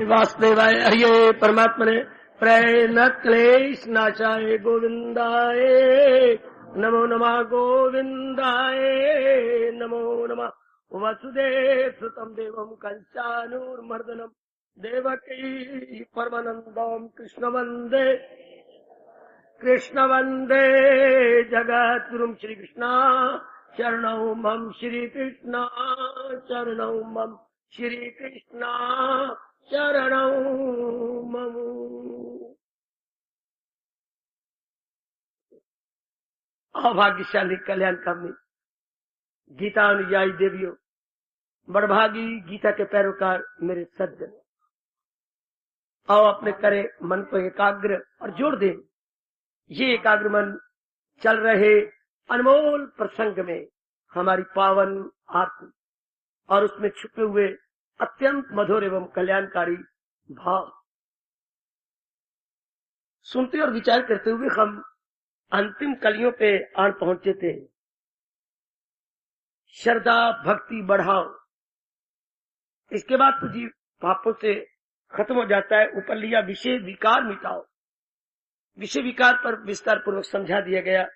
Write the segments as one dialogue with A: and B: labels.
A: वासुदेवाय हरिये परमात्मने प्रेम क्लेश नाशाय गोविंदाय नमो नमः गोविंदाय नमो नमः वसुदेव सुतम देवम कंचानूर्मर्दनम देवकी परमानंदम कृष्ण वंदे जगद्गुरुम श्री कृष्णा शरणौ मम श्री कृष्णा शरणौ मम श्री कृष्णा शरणौ मम। अभाग्यशाली कल्याणकामी गीता अनुयायी देवियों, बड़भागी गीता के पैरोकार मेरे सज्जन, आओ अपने करे मन को एकाग्र और जोड़ दे। ये एकाग्र मन चल रहे अनमोल प्रसंग में हमारी पावन आत्मा और उसमें छुपे हुए अत्यंत मधुर एवं कल्याणकारी भाव सुनते और विचार करते हुए हम अंतिम कलियों पे आन पहुंचे थे। श्रद्धा भक्ति बढ़ाओ, इसके बाद तो जीव पापों से खत्म हो जाता है। ऊपर लिया विषय विकार मिटाओ, विषय विकार पर विस्तार पूर्वक समझा दिया गया।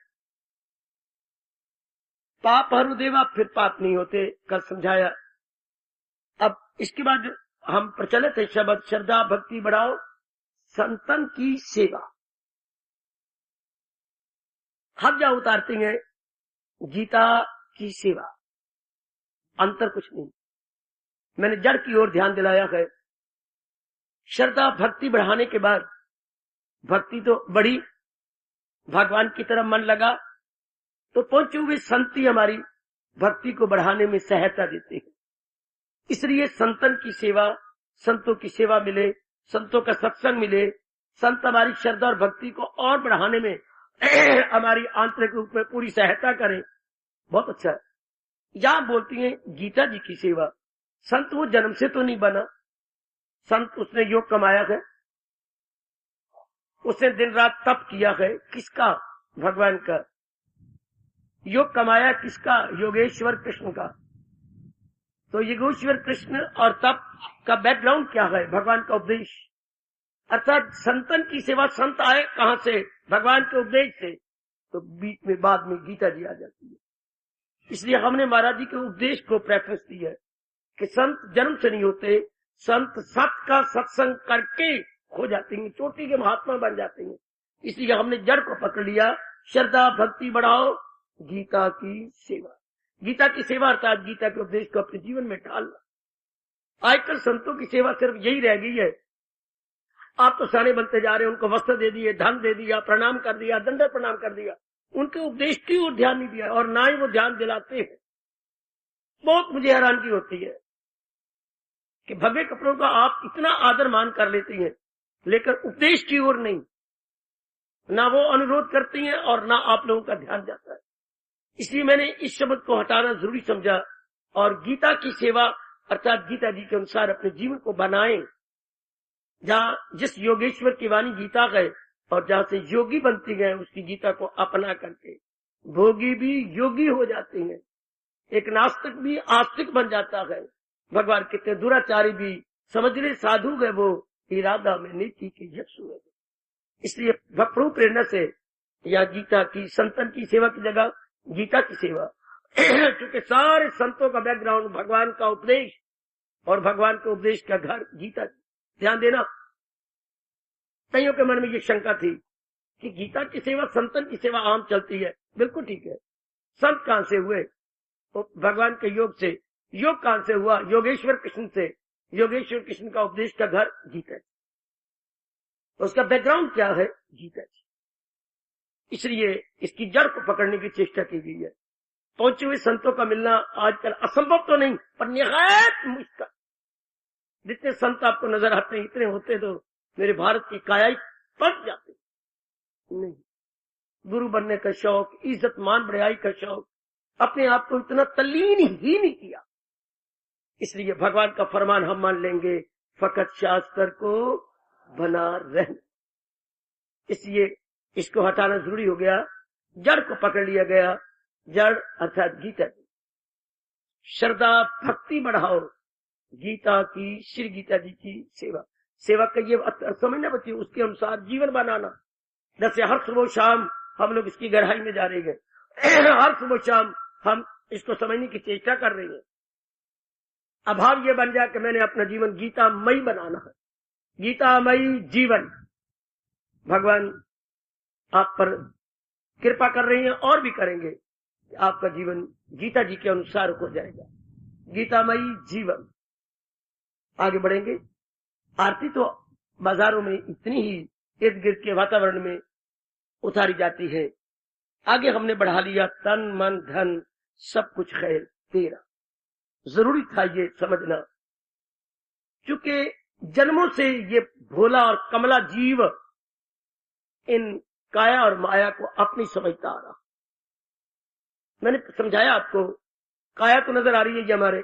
A: पाप हरु देवा, फिर पाप नहीं होते, कल समझाया। अब इसके बाद हम प्रचलित है शब्द श्रद्धा भक्ति बढ़ाओ, संतन की सेवा। हम क्या उतारते हैं गीता की सेवा, अंतर कुछ नहीं। मैंने जड़ की ओर ध्यान दिलाया है। श्रद्धा भक्ति बढ़ाने के बाद भक्ति तो बढ़ी, भगवान की तरफ मन लगा, तो पहुंचे हुए संत ही हमारी भक्ति को बढ़ाने में सहायता देते हैं। इसलिए संतन की सेवा, संतों की सेवा मिले, संतों का सत्संग मिले, संत हमारी श्रद्धा और भक्ति को और बढ़ाने में हमारी आंतरिक रूप में पूरी सहायता करें, बहुत अच्छा है। यहां बोलती है गीता जी की सेवा। संत वो जन्म से तो नहीं बना, संत उसने योग कमाया है, उसने दिन रात तप किया है। किसका? भगवान का। योग कमाया किसका? योगेश्वर कृष्ण का। तो योगेश्वर कृष्ण और तप का बैकग्राउंड क्या है? भगवान का उपदेश। अर्थात संतन की सेवा। संत आए कहां से? भगवान के उपदेश से। तो बीच में बाद में गीता जी आ जाती है। इसलिए हमने महाराज जी के उपदेश को प्रेफरेंस दी है कि संत जन्म से नहीं होते, संत सत का सत्संग करके हो जाते हैं, चोटी के महात्मा बन जाते हैं। इसलिए हमने जड़ को पकड़ लिया। श्रद्धा भक्ति बढ़ाओ, गीता की सेवा। गीता की सेवा अर्थात गीता के उपदेश को अपने जीवन में ढालना। आजकल संतों की सेवा सिर्फ यही रह गई है, आप तो सारे बनते जा रहे हैं, उनको वस्त्र दे दिए, धन दे दिया, प्रणाम कर दिया, दंडवत प्रणाम कर दिया, उनके उपदेश की ओर ध्यान नहीं दिया और ना ही वो ध्यान दिलाते हैं। बहुत मुझे हैरानगी होती है कि भव्य कपड़ों का आप इतना आदर मान कर लेती हैं, लेकिन उपदेश की ओर नहीं, ना वो अनुरोध करती हैं और ना आप लोगों का ध्यान जाता है। इसलिए मैंने इस शब्द को हटाना जरूरी समझा और गीता की सेवा अर्थात गीता जी के अनुसार अपने जीवन को बनाएं। जहां जिस योगेश्वर की वाणी गीता है और जहां से योगी बनती गए, उसकी गीता को अपना करके भोगी भी योगी हो जाते हैं। एक नास्तिक भी आस्तिक बन जाता है। भगवान कितने दुराचारी भी समझ ले साधु गए, वो इरादा में नीति की यक्षु है। इसलिए भक्तों प्रेरणा से या गीता की संतन की सेवा की जगह गीता की सेवा क्योंकि सारे संतों का बैकग्राउंड भगवान का उपदेश और भगवान के उपदेश का घर गीता। ध्यान देना, कईयों के मन में ये शंका थी कि गीता की सेवा संतन की सेवा आम चलती है। बिल्कुल ठीक है। संत कहां से हुए? तो भगवान के योग से। योग कहां से हुआ? योगेश्वर कृष्ण से। योगेश्वर कृष्ण का उपदेश का घर गीता। उसका बैकग्राउंड क्या है? गीता जी। इसलिए इसकी जड़ को पकड़ने की चेष्टा की गई है। पहुंचे हुए संतों का मिलना आजकल असंभव तो नहीं, पर निहायत मुश्किल। जितने संत आपको नजर आते हैं, इतने होते तो मेरे भारत की काया ही पलट जाते नहीं। गुरु बनने का शौक, इज्जत मान बढ़ाई का शौक, अपने आप को इतना तल्लीन ही नहीं किया। इसलिए भगवान का फरमान हम मान लेंगे, फकत शास्त्र को बना रहना। इसलिए इसको हटाना जरूरी हो गया। जड़ को पकड़ लिया गया। जड़ अर्थात गीता जी। श्रद्धा भक्ति बढ़ाओ, गीता की, श्री गीता जी की सेवा। सेवा का ये समझना बच्चे, उसके अनुसार जीवन बनाना। जैसे हर सुबह शाम हम लोग इसकी गहराई में जा रहे हैं, हर सुबह शाम हम इसको समझने की चेष्टा कर रहे हैं। अभाव ये बन जाए कि मैंने अपना जीवन गीतामयी बनाना है, गीतामयी जीवन। भगवान आप पर कृपा कर रही हैं और भी करेंगे कि आपका जीवन गीता जी के अनुसार हो जाएगा, गीतामयी जीवन। आगे बढ़ेंगे। आरती तो बाजारों में इतनी ही इर्द गिर्द के वातावरण में उतारी जाती है। आगे हमने बढ़ा लिया तन मन धन सब कुछ खैर तेरा। जरूरी था ये समझना, क्योंकि जन्मों से ये भोला और कमला जीव इन काया और माया को अपनी समझता आ रहा। मैंने समझाया आपको, काया तो नजर आ रही है ये हमारे,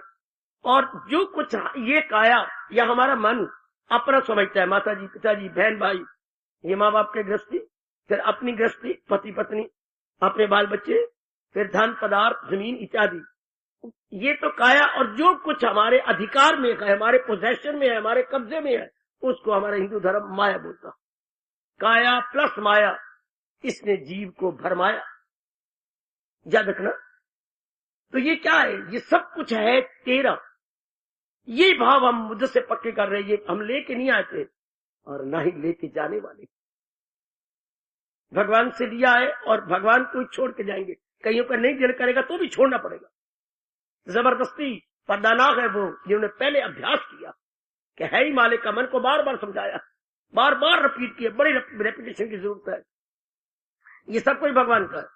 A: और जो कुछ ये काया या हमारा मन अपना समझता है, माता जी पिताजी बहन भाई, ये माँ बाप के गृहस्थी, फिर अपनी गृहस्थी पति पत्नी अपने बाल बच्चे, फिर धन पदार्थ जमीन इत्यादि, ये तो काया। और जो कुछ हमारे अधिकार में है, हमारे पोजेशन में है, हमारे कब्जे में है, उसको हमारा हिंदू धर्म माया बोलता। काया प्लस माया, इसने जीव को भरमाया। याद रखना। तो ये क्या है? ये सब कुछ है तेरा। ये भाव हम मुद्दे से पक्के कर रहे हैं, ये हम लेके नहीं आते और ना ही लेके जाने वाले। भगवान से लिया है और भगवान को छोड़ के जाएंगे। कईयों का नहीं दिल करेगा तो भी छोड़ना पड़ेगा। जबरदस्ती पर्दानाक है वो जिन्होंने पहले अभ्यास किया कि है ही मालिक का। मन को बार बार समझाया, बार बार रिपीट किया, बड़ी रेपिटेशन की जरूरत है। ये सब कुछ भगवान का है,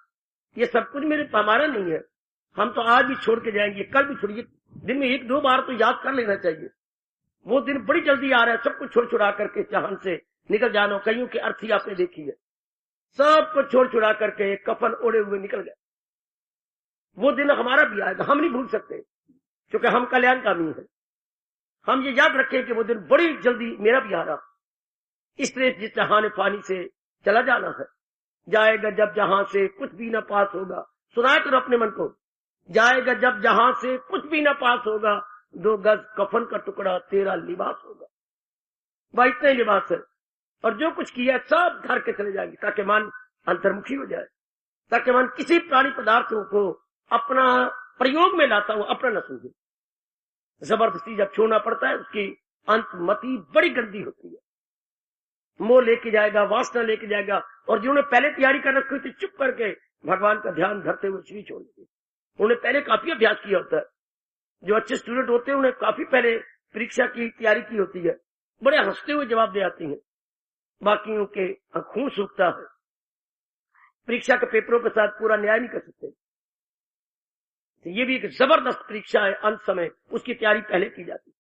A: ये सब कुछ मेरे हमारा नहीं है। हम तो आज भी छोड़ के जाएंगे, कल भी छोड़िए, दिन में एक दो बार तो याद कर लेना चाहिए। वो दिन बड़ी जल्दी आ रहा है, सब कुछ छोड़ छुड़ा करके जहान से निकल जाना। कईयों की अर्थी आपने देखी है, सब कुछ छोड़ छुड़ा करके कफन ओढ़े हुए निकल गए। वो दिन हमारा भी आएगा, हम नहीं भूल सकते, क्योंकि हम कल्याणकामी हैं। हम ये याद रखें कि वो दिन बड़ी जल्दी मेरा भी आ रहा। इसलिए जिस जहान पानी से चला जाना है, जाएगा जब जहां से कुछ भी न पास होगा। सुनाए तो अपने मन को, जाएगा जब जहां से कुछ भी न पास होगा, 2 गज कफन का टुकड़ा तेरा लिबास होगा। वह इतने लिबास है, और जो कुछ किया सब घर के चले जाएंगे, ताकि मन अंतर्मुखी हो जाए, ताकि मन किसी प्राणी पदार्थों को अपना प्रयोग में लाता हुआ अपना न समझे। जबरदस्ती जब छोड़ना पड़ता है, उसकी अंतमति बड़ी गंदी होती है। मोह लेके जाएगा, वासना लेके जाएगा, और जिन्होंने पहले तैयारी कर रखी थी चुप करके भगवान का ध्यान धरते हुए श्री छोड़ देते। उन्होंने पहले काफी अभ्यास किया होता है। जो अच्छे स्टूडेंट होते हैं उन्हें काफी पहले परीक्षा की तैयारी की होती है, बड़े हंसते हुए जवाब दे आती हैं। बाकियों के खून सूखता है, परीक्षा के पेपरों के साथ पूरा न्याय नहीं कर सकते। तो ये भी एक जबरदस्त परीक्षा है, अंत समय उसकी तैयारी पहले की जाती।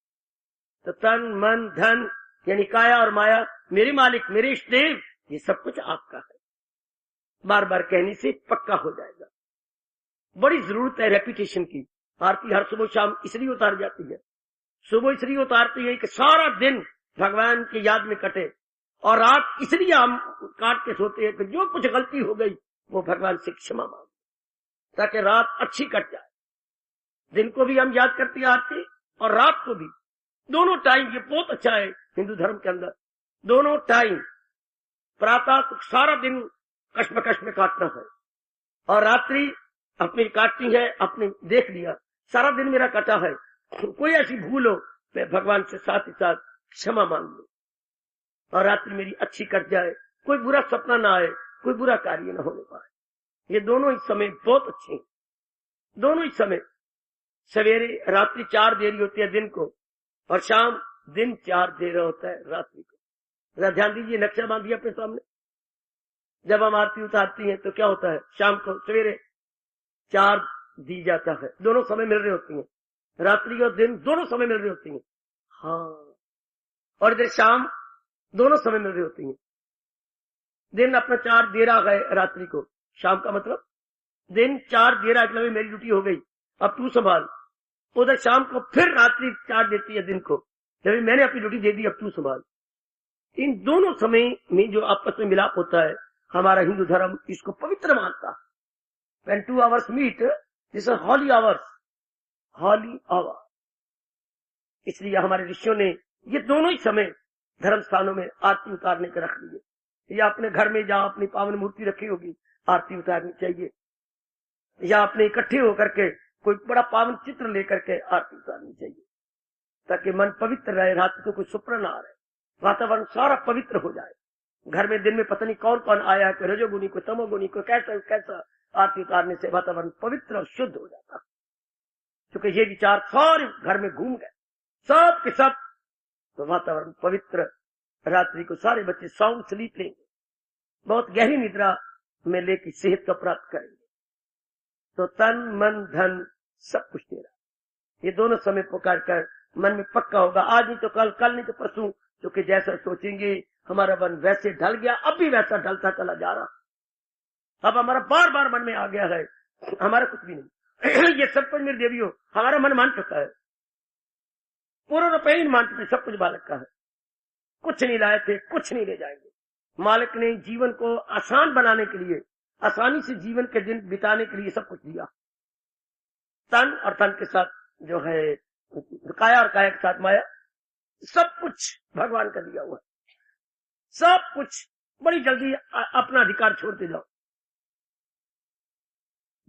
A: तो तन मन धन यानी काया और माया, मेरे मालिक मेरे इष्ट देव, ये सब कुछ आपका है। बार बार कहने से पक्का हो जाएगा। बड़ी जरूरत है रेपिटेशन की। आरती हर सुबह शाम इसलिए उतार जाती है, सुबह इसलिए उतारती है कि सारा दिन भगवान की याद में कटे, और रात इसलिए हम काट के सोते हैं कि जो कुछ गलती हो गई वो भगवान से क्षमा मांगे, ताकि रात अच्छी कट जाए। दिन को भी हम याद करते हैं आरती, और रात को भी, दोनों टाइम। ये बहुत अच्छा है हिंदू धर्म के अंदर, दोनों टाइम। प्रातः तो सारा दिन कश्मकश में काटना है, और रात्रि अपनी काटनी है, अपने देख लिया सारा दिन मेरा कटा है, कोई ऐसी भूल हो मैं भगवान से साथ ही साथ क्षमा मांग लूं, और रात्रि मेरी अच्छी कट जाए, कोई बुरा सपना ना आए, कोई बुरा कार्य न होने पाए। ये दोनों ही समय बहुत अच्छे हैं, दोनों ही समय। सवेरे रात्रि 4 देरी होती है दिन को, और शाम दिन 4 देर होता है रात्रि को। जरा ध्यान दीजिए, नक्शा बांधिए अपने सामने। जब हम आरती उतारती हैं तो क्या होता है, शाम को सवेरे 4 दी जाता है, दोनों समय मिल रही होती हैं, रात्रि और दिन दोनों समय मिल रही होती हैं। हाँ, और इधर शाम दोनों समय मिल रही होती हैं। दिन अपना 4 देर आ गए रात्रि को, शाम का मतलब दिन 4 देर आ गए, मेरी ड्यूटी हो गई, अब तू संभाल। उधर शाम को फिर रात्रि 4 देती है दिन को, जब मैंने अपनी ड्यूटी दे दी, अब तू संभाल। इन दोनों समय में जो आपस में मिलाप होता है, हमारा हिंदू धर्म इसको पवित्र मानता है। When 2 hours meet, this is holy hours, holy hour। इसलिए हमारे ऋषियों ने ये दोनों ही समय धर्म स्थानों में आरती उतारने के रख दिए, या अपने घर में जहां अपनी पावन मूर्ति रखी होगी आरती उतारनी चाहिए, या अपने इकट्ठे होकर के कोई बड़ा पावन चित्र लेकर के आरती उतारनी चाहिए, ताकि मन पवित्र रहे, रात को कोई सुप्र ना रहे, वातावरण सारा पवित्र हो जाए। घर में दिन में पता नहीं कौन कौन आया, कोई रजोगुनी, कोई तमोगुनी, कोई कैसा कैसा, आरती उतारने से वातावरण पवित्र और शुद्ध हो जाता। क्योंकि ये विचार सारे घर में घूम गए, सब के सब, तो वातावरण पवित्र, रात्रि को सारे बच्चे साउंड स्लीप लेंगे, बहुत गहरी निद्रा में लेकर सेहत का प्राप्त करेंगे। तो तन मन धन सब कुछ तेरा, ये दोनों समय पुकार कर मन में पक्का होगा, आज नहीं तो कल, कल नहीं तो परसों, क्योंकि जैसा सोचेंगे हमारा मन वैसे ढल गया, अब भी वैसा ढलता चला जा रहा। अब हमारा बार बार मन में आ गया है हमारा कुछ भी नहीं ये सब कुछ मेरे देवियों हमारा मन मान चुका है, पूरा रुपये ही मान चुके, सब कुछ बालक का है, कुछ नहीं लाए थे, कुछ नहीं ले जाएंगे। मालिक ने जीवन को आसान बनाने के लिए, आसानी से जीवन के दिन बिताने के लिए सब कुछ दिया। तन और तन के साथ जो है काया और काया के साथ माया, सब कुछ भगवान का दिया हुआ है, सब कुछ। बड़ी जल्दी अपना अधिकार छोड़ते जाओ,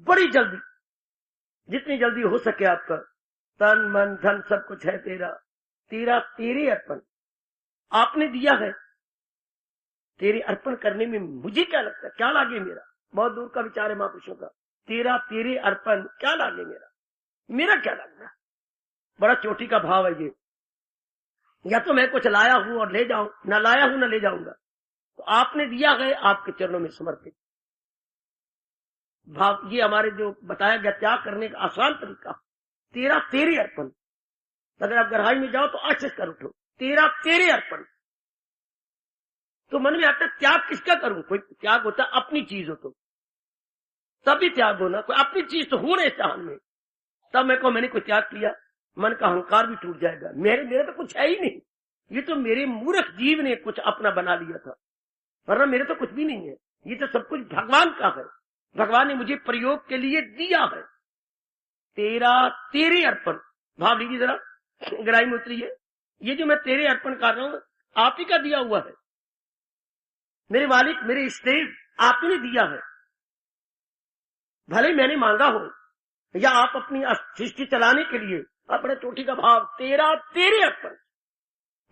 A: बड़ी जल्दी, जितनी जल्दी हो सके आपका। तन मन धन सब कुछ है तेरा, तेरा तेरे अर्पण, आपने दिया है, तेरे अर्पण करने में मुझे क्या लगता है, क्या लागे मेरा। बहुत दूर का विचार है महापुरुषों का, तेरा तेरे अर्पण क्या लागे मेरा, मेरा क्या लगना। बड़ा चोटी का भाव है ये, या तो मैं कुछ लाया हूं और ले जाऊं, ना लाया हूं ना ले जाऊंगा, तो आपने दिया है, आपके चरणों में समर्पित भाव। ये हमारे जो बताया गया त्याग करने का आसान तरीका, तेरा तेरे अर्पण। अगर आप गहराई में जाओ तो आशीष कर उठो, तेरा तेरे अर्पण। तो मन में आता है त्याग किसका करूं, कोई त्याग होता अपनी चीज हो तो तभी त्याग होना, कोई अपनी चीज तो हो रहे चाहन में, तब मैं कहूं मैंने कोई त्याग किया, मन का अहंकार भी टूट जाएगा, मेरे तो कुछ है ही नहीं, ये तो मेरे मूर्ख जीव ने कुछ अपना बना लिया था, वरना मेरे तो कुछ भी नहीं है, ये तो सब कुछ भगवान का है, भगवान ने मुझे प्रयोग के लिए दिया है। तेरा तेरे अर्पण भाव लीजिए जरा, गहराई में उतरिए। ये जो मैं तेरे अर्पण कर रहा हूं आप ही का दिया हुआ है, मेरे मालिक मेरे इष्टदेव आप ही ने दिया है, भले मैंने मांगा हो या आप अपनी सृष्टि चलाने के लिए। अपने चोटी का भाव, तेरा तेरे अर्पण।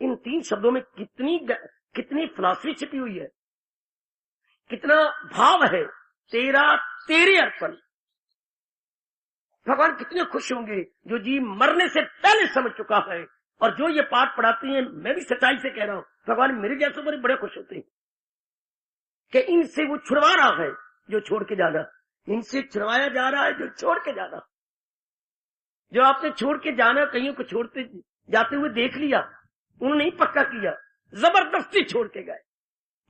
A: इन तीन शब्दों में कितनी फिलॉसफी छिपी हुई है, कितना भाव है। तेरा तेरे अर्पण, भगवान कितने खुश होंगे जो जीव मरने से पहले समझ चुका है। और जो ये पाठ पढ़ाती है, मैं भी सच्चाई से कह रहा हूं, भगवान मेरे जैसे बड़े खुश होते हैं कि इनसे वो छुड़वा रहा है जो छोड़ के जाना, इनसे छुड़वाया जा रहा है जो छोड़ के जाना। जो आपने छोड़ के जाना, कईयों को छोड़ते जाते हुए देख लिया, उन्होंने नहीं पक्का किया, जबरदस्ती छोड़ के गए।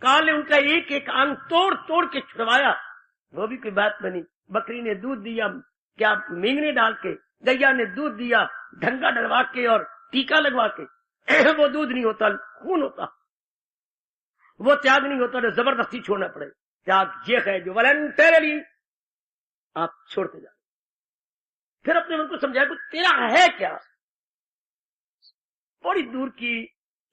A: काल ने उनका एक एक अंग तोड़ तोड़ के छुड़वाया, वो भी कोई बात बनी। बकरी ने दूध दिया, क्या मेंगने डाल के, गैया ने दूध दिया ढंगा डलवा के और टीका लगवा के, वो दूध नहीं होता, खून होता, वो त्याग नहीं होता, तो जबरदस्ती छोड़ना पड़े। त्याग ये है जो वॉलंटरली आप छोड़ते जाए। फिर अपने मन को समझाया कि तेरा है क्या, बड़ी दूर की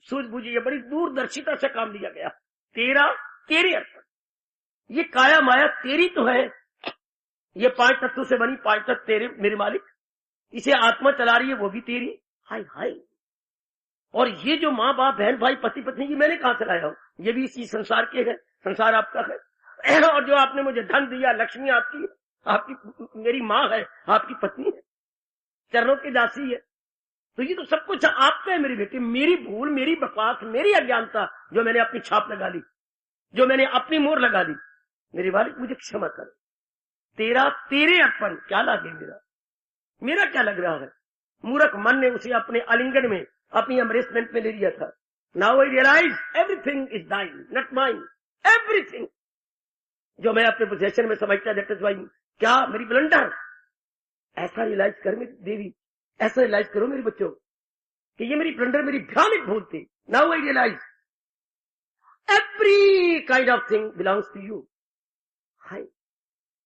A: सूझबूझ, ये बड़ी दूरदर्शिता से काम लिया गया। तेरा तेरे अर्पण, ये काया माया तेरी तो है, ये 5 तत्वों से बनी 5 तत्व तेरे मेरे मालिक, इसे आत्मा चला रही है वो भी तेरी। हाय हाय, और ये जो माँ बाप बहन भाई पति पत्नी की मैंने कहां से लाया हूं, ये भी इसी संसार के है, संसार आपका है। और जो आपने मुझे धन दिया, लक्ष्मी आपकी, आपकी मेरी माँ है, आपकी पत्नी है, चरणों की दासी है, तो ये तो सब कुछ आपका है मेरी बेटी। मेरी भूल, मेरी बकवास, मेरी अज्ञानता, जो मैंने अपनी छाप लगा ली, जो मैंने अपनी मोहर लगा दी, मेरे मालिक मुझे क्षमा कर। तेरा तेरे अर्पण क्या लागे मेरा क्या लग रहा है। मूर्ख मन ने उसे अपने आलिंगन में, अपनी अमरेसमेंट में ले लिया था। Now I realize everything is thine not mine, everything जो मैं अपने पोजेशन में समझता, दैट इज वाई, क्या मेरी ब्लंडर। ऐसा रियलाइज कर मेरी देवी, ऐसा रियलाइज करो मेरे बच्चों कि ये मेरी ब्लंडर, मेरी भयानक भूल थी। Now I realise every kind of thing belongs to you. हाय,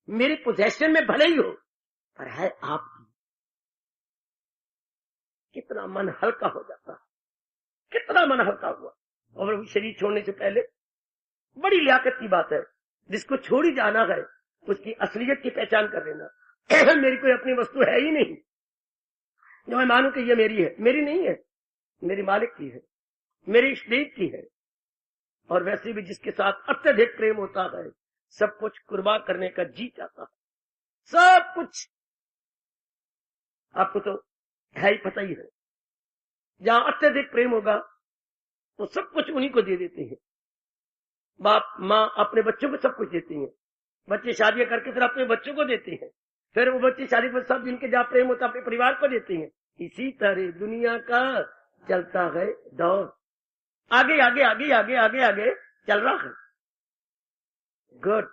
A: मेरे पोजेशन में भले ही हो, पर है आपकी। कितना मन हल्का हो जाता, कितना मन हल्का हुआ। और शरीर छोड़ने से पहले बड़ी लियाकत की बात है। जिसको छोड़ ही जाना है उसकी असलियत की पहचान कर लेना। मेरी कोई अपनी वस्तु है ही नहीं जो मैं मानूं कि ये मेरी है। मेरी नहीं है, मेरी मालिक की है, मेरी इष्टदेव की है। और वैसे भी जिसके साथ अत्यधिक प्रेम होता है सब कुछ कुर्बान करने का जी चाहता है, सब कुछ। आपको तो है ही पता ही है, जहां अत्यधिक प्रेम होगा वो सब कुछ उन्हीं को दे देते हैं। बाप माँ अपने बच्चों को सब कुछ देती हैं, बच्चे शादियां करके फिर अपने बच्चों को देते हैं, फिर वो बच्चे शादी पर सब जिनके जहाँ प्रेम होता है अपने परिवार को देते हैं। इसी तरह दुनिया का चलता है दौर, आगे आगे आगे आगे आगे आगे चल रहा है। गुड,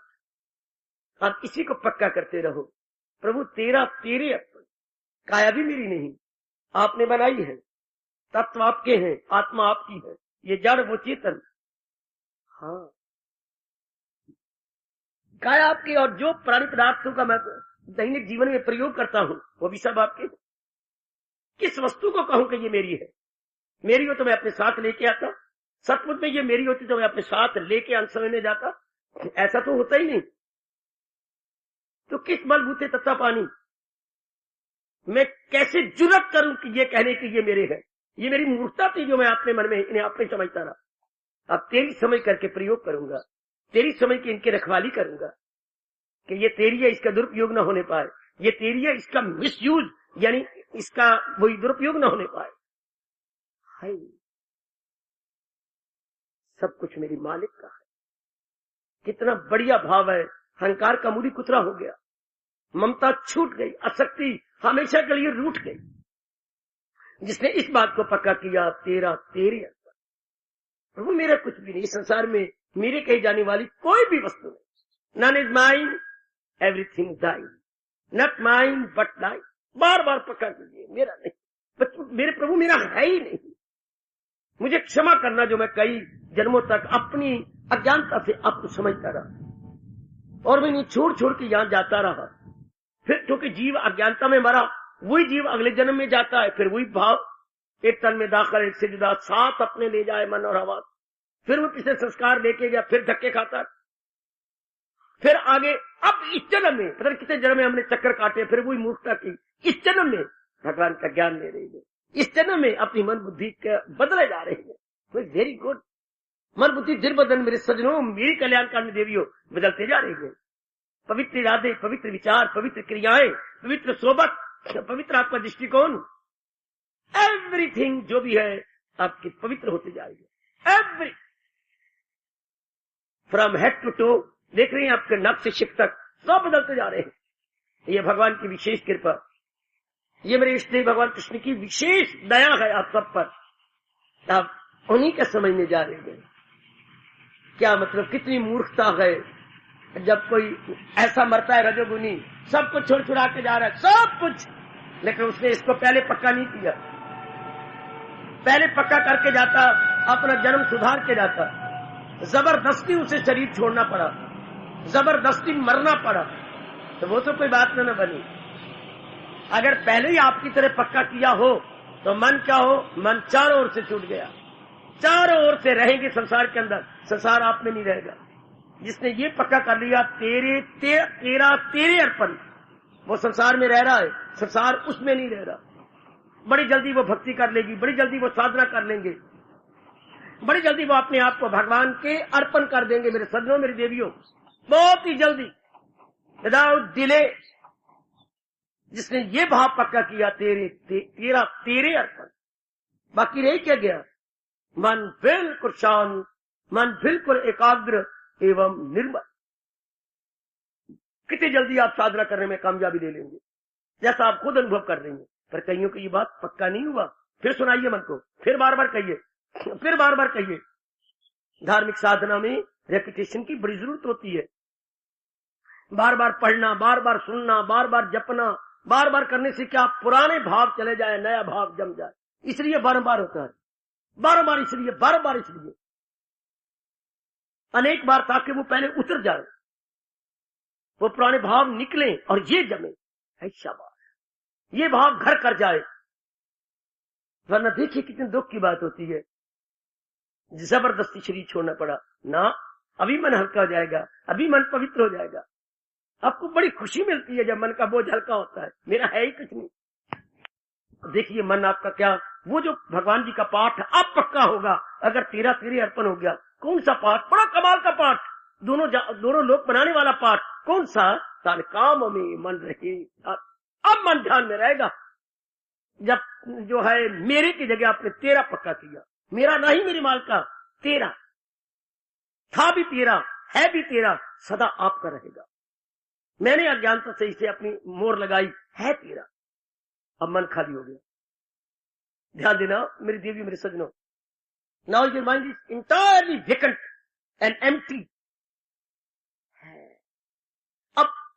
A: आप इसी को पक्का करते रहो। प्रभु तेरा तेरे अर्पण, काया भी मेरी नहीं, आपने बनाई है, तत्व आपके हैं, आत्मा आपकी है, ये जड़ वो चेतन। हाँ, काया आपकी, और जो प्राणी पदार्थों का मैं दैनिक जीवन में प्रयोग करता हूं वो भी सब आपके। किस वस्तु को कहूं कि ये मेरी है? मेरी हो तो मैं अपने साथ लेके आता, सचमुच में ये मेरी होती तो मैं अपने साथ लेके अंत समय में जाता। ऐसा तो होता ही नहीं। तो किस बलबूते तत्ता पानी मैं कैसे जुर्रत करूं कि ये कहने की ये मेरे है? ये मेरी मूर्खता थी जो मैं अपने मन में इन्हें अपने समझता रहा। अब तेरी समझ करके प्रयोग करूंगा, तेरी समझ के इनकी रखवाली करूंगा कि ये तेरी है, इसका दुरुपयोग न होने पाए, ये तेरी है, इसका मिसयूज यानी इसका वही दुरुपयोग न होने पाए। हाय, सब कुछ मेरी मालिक का है। कितना बढ़िया भाव है। अहंकार का मूरी कुतरा हो गया, ममता छूट गई, आसक्ति हमेशा के लिए रूठ गई। जिसने इस बात को पक्का किया तेरा तेरे अंदर, प्रभु मेरा कुछ भी नहीं, संसार में मेरे कही जाने वाली कोई भी वस्तु नहीं। नन इज माइन, एवरीथिंग दाइन, नॉट माइन बट दाइन। बार बार पक्का कीजिए, मेरा नहीं, मेरे प्रभु मेरा है ही नहीं। मुझे क्षमा करना जो मैं कई जन्मों तक अपनी अज्ञानता से आपको समझता रहा और मैं नहीं छोड़ छोड़ के यहां जाता रहा। फिर क्योंकि जीव अज्ञानता में मरा, वही जीव अगले जन्म में जाता है, फिर वही भाव एक तन में दाखिल एक से जुदा साथ अपने ले जाए मन और आवाज। फिर वो पिछले संस्कार लेके गया, फिर धक्के खाता है, फिर आगे। अब इस जन्म में पता नहीं कितने जन्म में हमने चक्कर काटे, फिर वही मूर्खता की। इस जन्म में भगवान का ज्ञान ले रही है, इस जन्म में अपनी मन बुद्धि के बदले जा रहे हैं। Very good. मन बुद्धि दिल बदन मेरे सजनों, मेरी कल्याणकामी देवियों बदलते जा रही है। पवित्र इरादे, पवित्र विचार, पवित्र क्रियाएं, पवित्र सोबत, पवित्र आपका दृष्टिकोण, एवरीथिंग जो भी है आपकी पवित्र होते जाएगी। Every from head to toe, देख रहे हैं आपके नख से शिख तक सब बदलते जा रहे हैं। ये भगवान की विशेष कृपा, ये मेरे इष्टदेव भगवान कृष्ण की विशेष दया है आप सब पर। आप उन्हीं का समझने जा रहे हैं। क्या मतलब, कितनी मूर्खता है जब कोई ऐसा मरता है रजोगुनी, सब कुछ छोड़ छुड़ा के जा रहा है, सब कुछ, लेकिन उसने इसको पहले पक्का नहीं किया। पहले पक्का करके जाता, अपना जन्म सुधार के जाता, जबरदस्ती उसे शरीर छोड़ना पड़ा, जबरदस्ती मरना पड़ा, तो वो तो कोई बात न बनी। अगर पहले ही आपकी तरह पक्का किया हो तो मन क्या हो, मन चारों ओर से छूट गया, चारों ओर से रहेंगे संसार के अंदर, संसार आप में नहीं रहेगा। जिसने ये पक्का कर लिया तेरा तेरे अर्पण, वो संसार में रह रहा है, संसार उसमें नहीं रह रहा। बड़ी जल्दी वो भक्ति कर लेगी, बड़ी जल्दी वो साधना कर लेंगे, बड़ी जल्दी वो अपने आप को भगवान के अर्पण कर देंगे। मेरे सज्जनों, मेरी देवियों, बहुत ही जल्दी, विदाउट डिले। जिसने ये भाव पक्का किया तेरा तेरे अर्पण, बाकी रह क्या गया? मन बिल्कुल शांत, मन बिल्कुल एकाग्र एवं निर्मल। कितनी जल्दी आप साधना करने में कामयाबी ले लेंगे, जैसा आप खुद अनुभव कर रहे हैं। पर कईयों को ये बात पक्का नहीं हुआ, फिर सुनाइए मन को, फिर बार बार कहिए, फिर बार बार कहिए। धार्मिक साधना में रेपिटेशन की बड़ी जरूरत होती है। बार बार पढ़ना, बार बार सुनना, बार बार जपना, बार बार करने से क्या पुराने भाव चले जाए, नया भाव जम जाए, इसलिए बारंबार होता है। बारंबार इसलिए, बारंबार इसलिए, अनेक बार, ताकि वो पहले उतर जाए, वो पुराने भाव निकले और ये जमे। शाबाश, ये भाव घर कर जाए। वरना देखिए कितनी दुख की बात होती है। जबरदस्ती शरीर छोड़ना पड़ा ना, अभी मन हल्का हो जाएगा, अभी मन पवित्र हो जाएगा। आपको बड़ी खुशी मिलती है जब मन का बोझ हल्का होता है, मेरा है ही कुछ नहीं। देखिए मन आपका क्या, वो जो भगवान जी का पाठ अब पक्का होगा, अगर तेरा तेरे अर्पण हो गया। कौन सा पाठ? बड़ा कमाल का पाठ, दोनों लोग बनाने वाला पाठ। कौन सा? तान काम में मन रहे। अब मन ध्यान में रहेगा जब जो है मेरे की जगह आपने तेरा पक्का किया। मेरा नहीं मेरे माल का, तेरा था भी तेरा, है भी तेरा, सदा आपका रहेगा। मैंने अज्ञानता से इसे अपनी मोर लगाई, है तेरा। अब मन खाली हो गया। ध्यान देना मेरी देवी, मेरे सजनों, now your mind is entirely vacant and empty.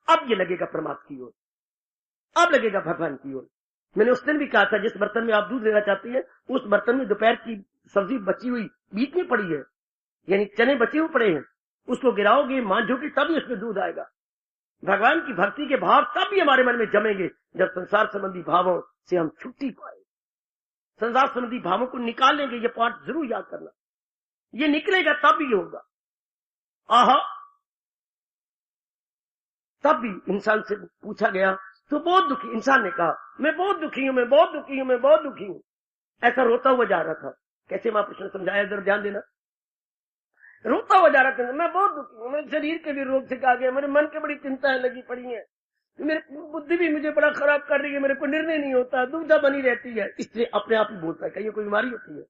A: अब ये लगेगा परमात्मा की ओर, अब लगेगा भगवान की ओर। मैंने उस दिन भी कहा था, जिस बर्तन में आप दूध लेना चाहती है, उस बर्तन में दोपहर की सब्जी बची हुई बीच में पड़ी है, यानी चने बचे हुए पड़े हैं, उसको गिराओगे, मांझोगे, तभी उसमें दूध आएगा। भगवान की भक्ति के भाव तब भी हमारे मन में जमेंगे जब संसार संबंधी भावों से हम छुट्टी पाए। संसार संबंधी भावों को निकाल लेंगे, ये पाठ जरूर याद करना, ये निकलेगा तब भी होगा। आहा, तब भी इंसान से पूछा गया तो बहुत दुखी, इंसान ने कहा मैं बहुत दुखी हूं, मैं बहुत दुखी हूं, मैं बहुत दुखी हूं। ऐसा रोता हुआ जा रहा था। कैसे महापुरुष ने समझाया, जरा ध्यान देना। रोता हुआ जा रहा था, मैं बहुत दुखी हूं, मैं शरीर के भी रोग से आ गया, मेरे मन के बड़ी चिंताएं लगी पड़ी हैं, मेरी बुद्धि भी मुझे बड़ा खराब कर रही है, मेरे को निर्णय नहीं होता, दुविधा बनी रहती है। इसलिए अपने आप ही बोलता है, कहीं कोई बीमारी होती है।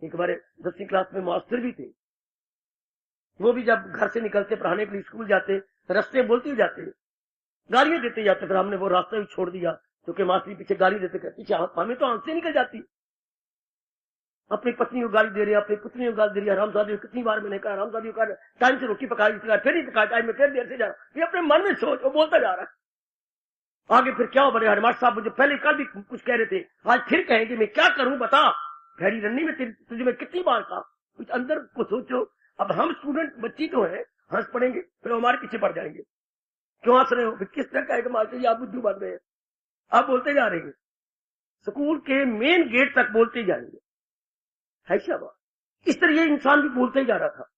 A: एक हमारे 10वीं क्लास में मास्टर भी थे, वो भी जब घर से निकलते पढ़ाने के लिए स्कूल जाते, रास्ते बोलते ही जाते, गालियां देते जाते। फिर हमने वो रास्ता भी छोड़ दिया, क्योंकि मास्टर पीछे गाली देते, पीछे हमें तो आंख से निकल जाती। अपनी पत्नी को गाली दे रहे, अपनी पुत्री को गाली दे रही है, हरामजादी। कितनी बार मैंने कहा हरामजादी का टाइम से रोटी पकाई, फिर नहीं पकाई, टाइम में फिर देर से जा रहा। ये अपने मन में सोच, वो बोलता जा रहा है। आगे फिर क्या हो, बड़े हरमार साहब मुझे पहले कल भी कुछ कह रहे थे, आज फिर कहेंगे, मैं क्या करूं बता, भैरी रन्नी में तुझे मैं कितनी बार कहा, कुछ अंदर को सोचो। अब हम स्टूडेंट बच्ची तो है, हंस पड़ेंगे, फिर हमारे पीछे पड़ जाएंगे, क्यों हंस रहे हो, किस तरह कहेगा मास्टर जी आप बुद्धू बन रहे हैं। आप बोलते जा रहे हैं, स्कूल के मेन गेट तक बोलते जाएंगे, है शाबाश। इस तरह ये इंसान भी बोलते ही जा रहा था।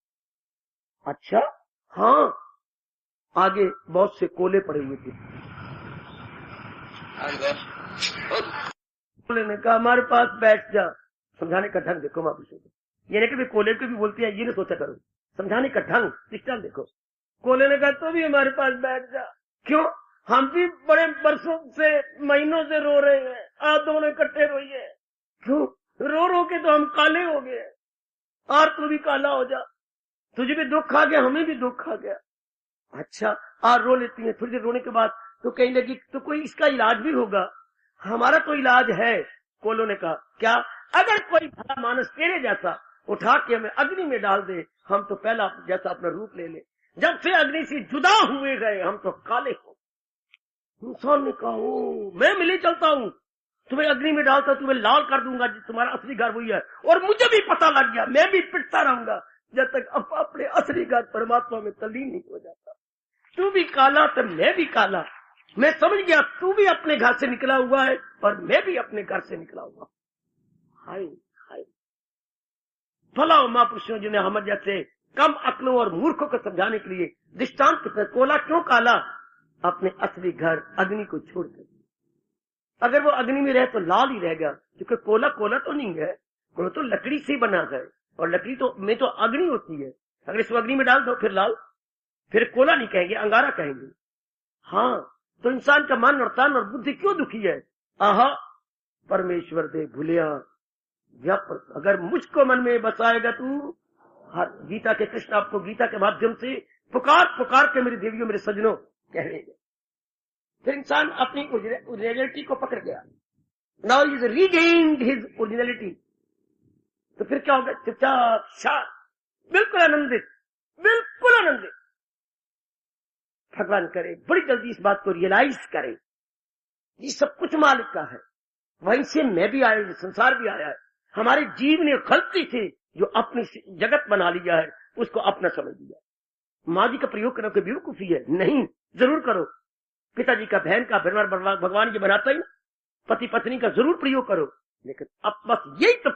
A: अच्छा हाँ, आगे बहुत से कोले पड़े हुए थे। कोले ने कहा हमारे पास बैठ जा। समझाने का ढंग देखो महापुरुषों को, ये नहीं कि कोले को भी बोलते हैं, ये नहीं सोचा करो, समझाने का ढंग सिस्टम देखो। कोले ने कहा तो भी हमारे पास बैठ जा। क्यों? हम भी बड़े बरसों से, महीनों से रो रहे हैं, आप दोनों इकट्ठे रोइए। क्यों? रो रो के तो हम काले हो गए, और तू भी काला हो जा, तुझे भी दुख आ गया, हमें भी दुख आ गया। अच्छा, और रो लेती है। थोड़ी देर रोने के बाद तो कहने लगी तो कोई इसका इलाज भी होगा। हमारा तो इलाज है। कोलो ने कहा क्या? अगर कोई भला मानस तेरे जैसा उठा के हमें अग्नि में डाल दे, हम तो पहला जैसा अपना रूप ले ले। जब से अग्नि से जुदा हुए गए हम तो काले हो। इंसान ने कहा मैं मिले चलता हूँ, तुम्हें अग्नि में डालता, तुम्हें लाल कर दूंगा, तुम्हारा असली घर वही है। और मुझे भी पता लग गया, मैं भी पिटता रहूंगा जब तक अपने असली घर परमात्मा में तल्लीन नहीं हो जाता। तू भी काला तो मैं भी काला। मैं समझ गया तू भी अपने घर से निकला हुआ है और मैं भी अपने घर से निकला हुआ। हाय हाय, भला महापुरुषों जिन्हें हम जैसे कम अक्लों और मूर्खों को समझाने के लिए दृष्टांत। कोला क्यों काला? अपने असली घर अग्नि को छोड़कर। अगर वो अग्नि में रहे तो लाल ही रहेगा, क्योंकि कोला कोला तो नहीं है, वो तो लकड़ी से बना है, और लकड़ी तो में तो अग्नि होती है। अगर इसको अग्नि में डाल दो फिर लाल, फिर कोला नहीं कहेंगे, अंगारा कहेंगे। हाँ, तो इंसान का मन और तन और बुद्धि क्यों दुखी है? आहा, परमेश्वर दे भूलिया व्यापक। अगर मुझको मन में बसाएगा तू, हर गीता के कृष्ण आपको गीता के माध्यम से पुकार पुकार के मेरी देवियों मेरे सजनों कह रहे हैं। फिर इंसान अपनी ओरिजिनलिटी को पकड़ गया। Now is regained his originality. तो फिर क्या होगा? चुपचाप शांत, बिल्कुल आनंदित, बिल्कुल आनंदित। भगवान करे बड़ी जल्दी इस बात को रियलाइज करे, ये सब कुछ मालिक का है। वहीं से मैं भी आया, संसार भी आया है। हमारे जीव ने गलती थी जो अपनी जगत बना लिया है, उसको अपना समझ लिया। माँ जी का प्रयोग करने की बेवकूफी है नहीं, जरूर करो। पिताजी का, बहन का, भगवान ये बनाता ही, पति पत्नी का जरूर प्रयोग करो। लेकिन अब बस यही तो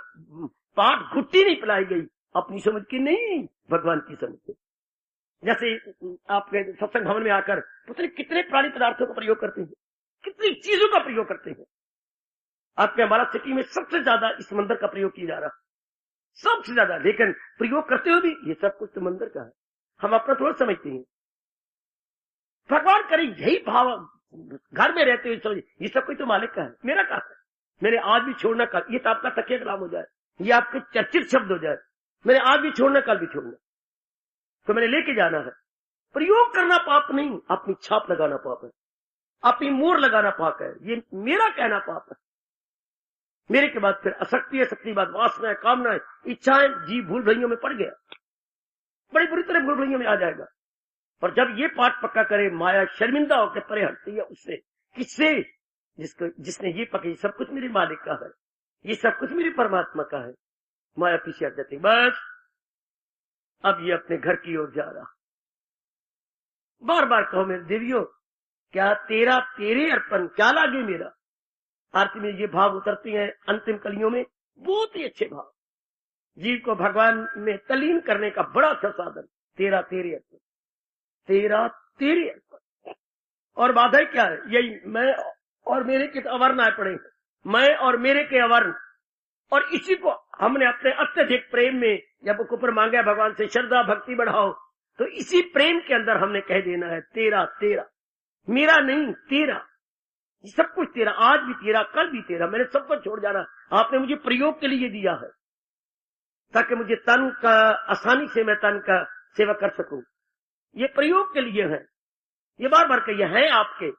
A: पाठ घुट्टी नहीं पिलाई गई, अपनी समझ की नहीं, भगवान की समझ से। जैसे आपके सत्संग भवन में आकर पता नहीं कितने प्राणी पदार्थों का प्रयोग करते हैं, कितनी चीजों का प्रयोग करते हैं। आपके हमारा सिटी में सबसे ज्यादा इस मंदिर का प्रयोग किया जा रहा, सबसे ज्यादा, लेकिन प्रयोग करते हुए भी ये सब कुछ समंदर का है, हम अपना थोड़ा समझते हैं। भगवान करे यही भाव घर में रहते हुए समझ, ये सब कुछ तो मालिक का है, मेरा कहा है। मैंने आज भी छोड़ना, कल ये तो आपका तकिया कलाम हो जाए, ये आपके चर्चित शब्द हो जाए, मैंने आज भी छोड़ना कल भी छोड़ना, तो मैंने लेके जाना है। प्रयोग करना पाप नहीं, अपनी छाप लगाना पाप है, अपनी मोहर लगाना पाप है, ये मेरा कहना पाप है। मेरे के बाद फिर अशक्ति है, शक्ति बाद वासना है, कामना है, इच्छाएं, जीव भूल भुलैयों में पड़ गया, बड़ी बुरी तरह भूल भुलैयों में आ जाएगा। और जब ये पाठ पक्का करे, माया शर्मिंदा होकर परे हटती है उससे, किससे? जिसने ये पकड़ी सब कुछ मेरे मालिक का है, ये सब कुछ मेरे परमात्मा का है। माया पीछे हट जाती, बस अब ये अपने घर की ओर जा रहा। बार बार कहो मेरे देवियों, क्या तेरा तेरे अर्पण क्या लागे मेरा। आरती में ये भाव उतरती हैं अंतिम कलियों में, बहुत ही अच्छे भाव, जीव को भगवान में तलीन करने का बड़ा अच्छा साधन। तेरा तेरे अर्पण, तेरा तेरे अर्पण। और बाधा क्या है? यही मैं और मेरे के अवर्ण आए पड़े, मैं और मेरे के अवर्ण। और इसी को हमने अपने अत्यधिक प्रेम में जब ऊपर मांगा भगवान से श्रद्धा भक्ति बढ़ाओ, तो इसी प्रेम के अंदर हमने कह देना है तेरा तेरा, मेरा नहीं तेरा, सब कुछ तेरा, आज भी तेरा, कल भी तेरा, मैंने सब कुछ छोड़ जाना। आपने मुझे प्रयोग के लिए दिया है ताकि मुझे तन का आसानी से मैं तन का सेवा कर सकूं, ये प्रयोग के लिए है। ये बार बार कहिए है आपके।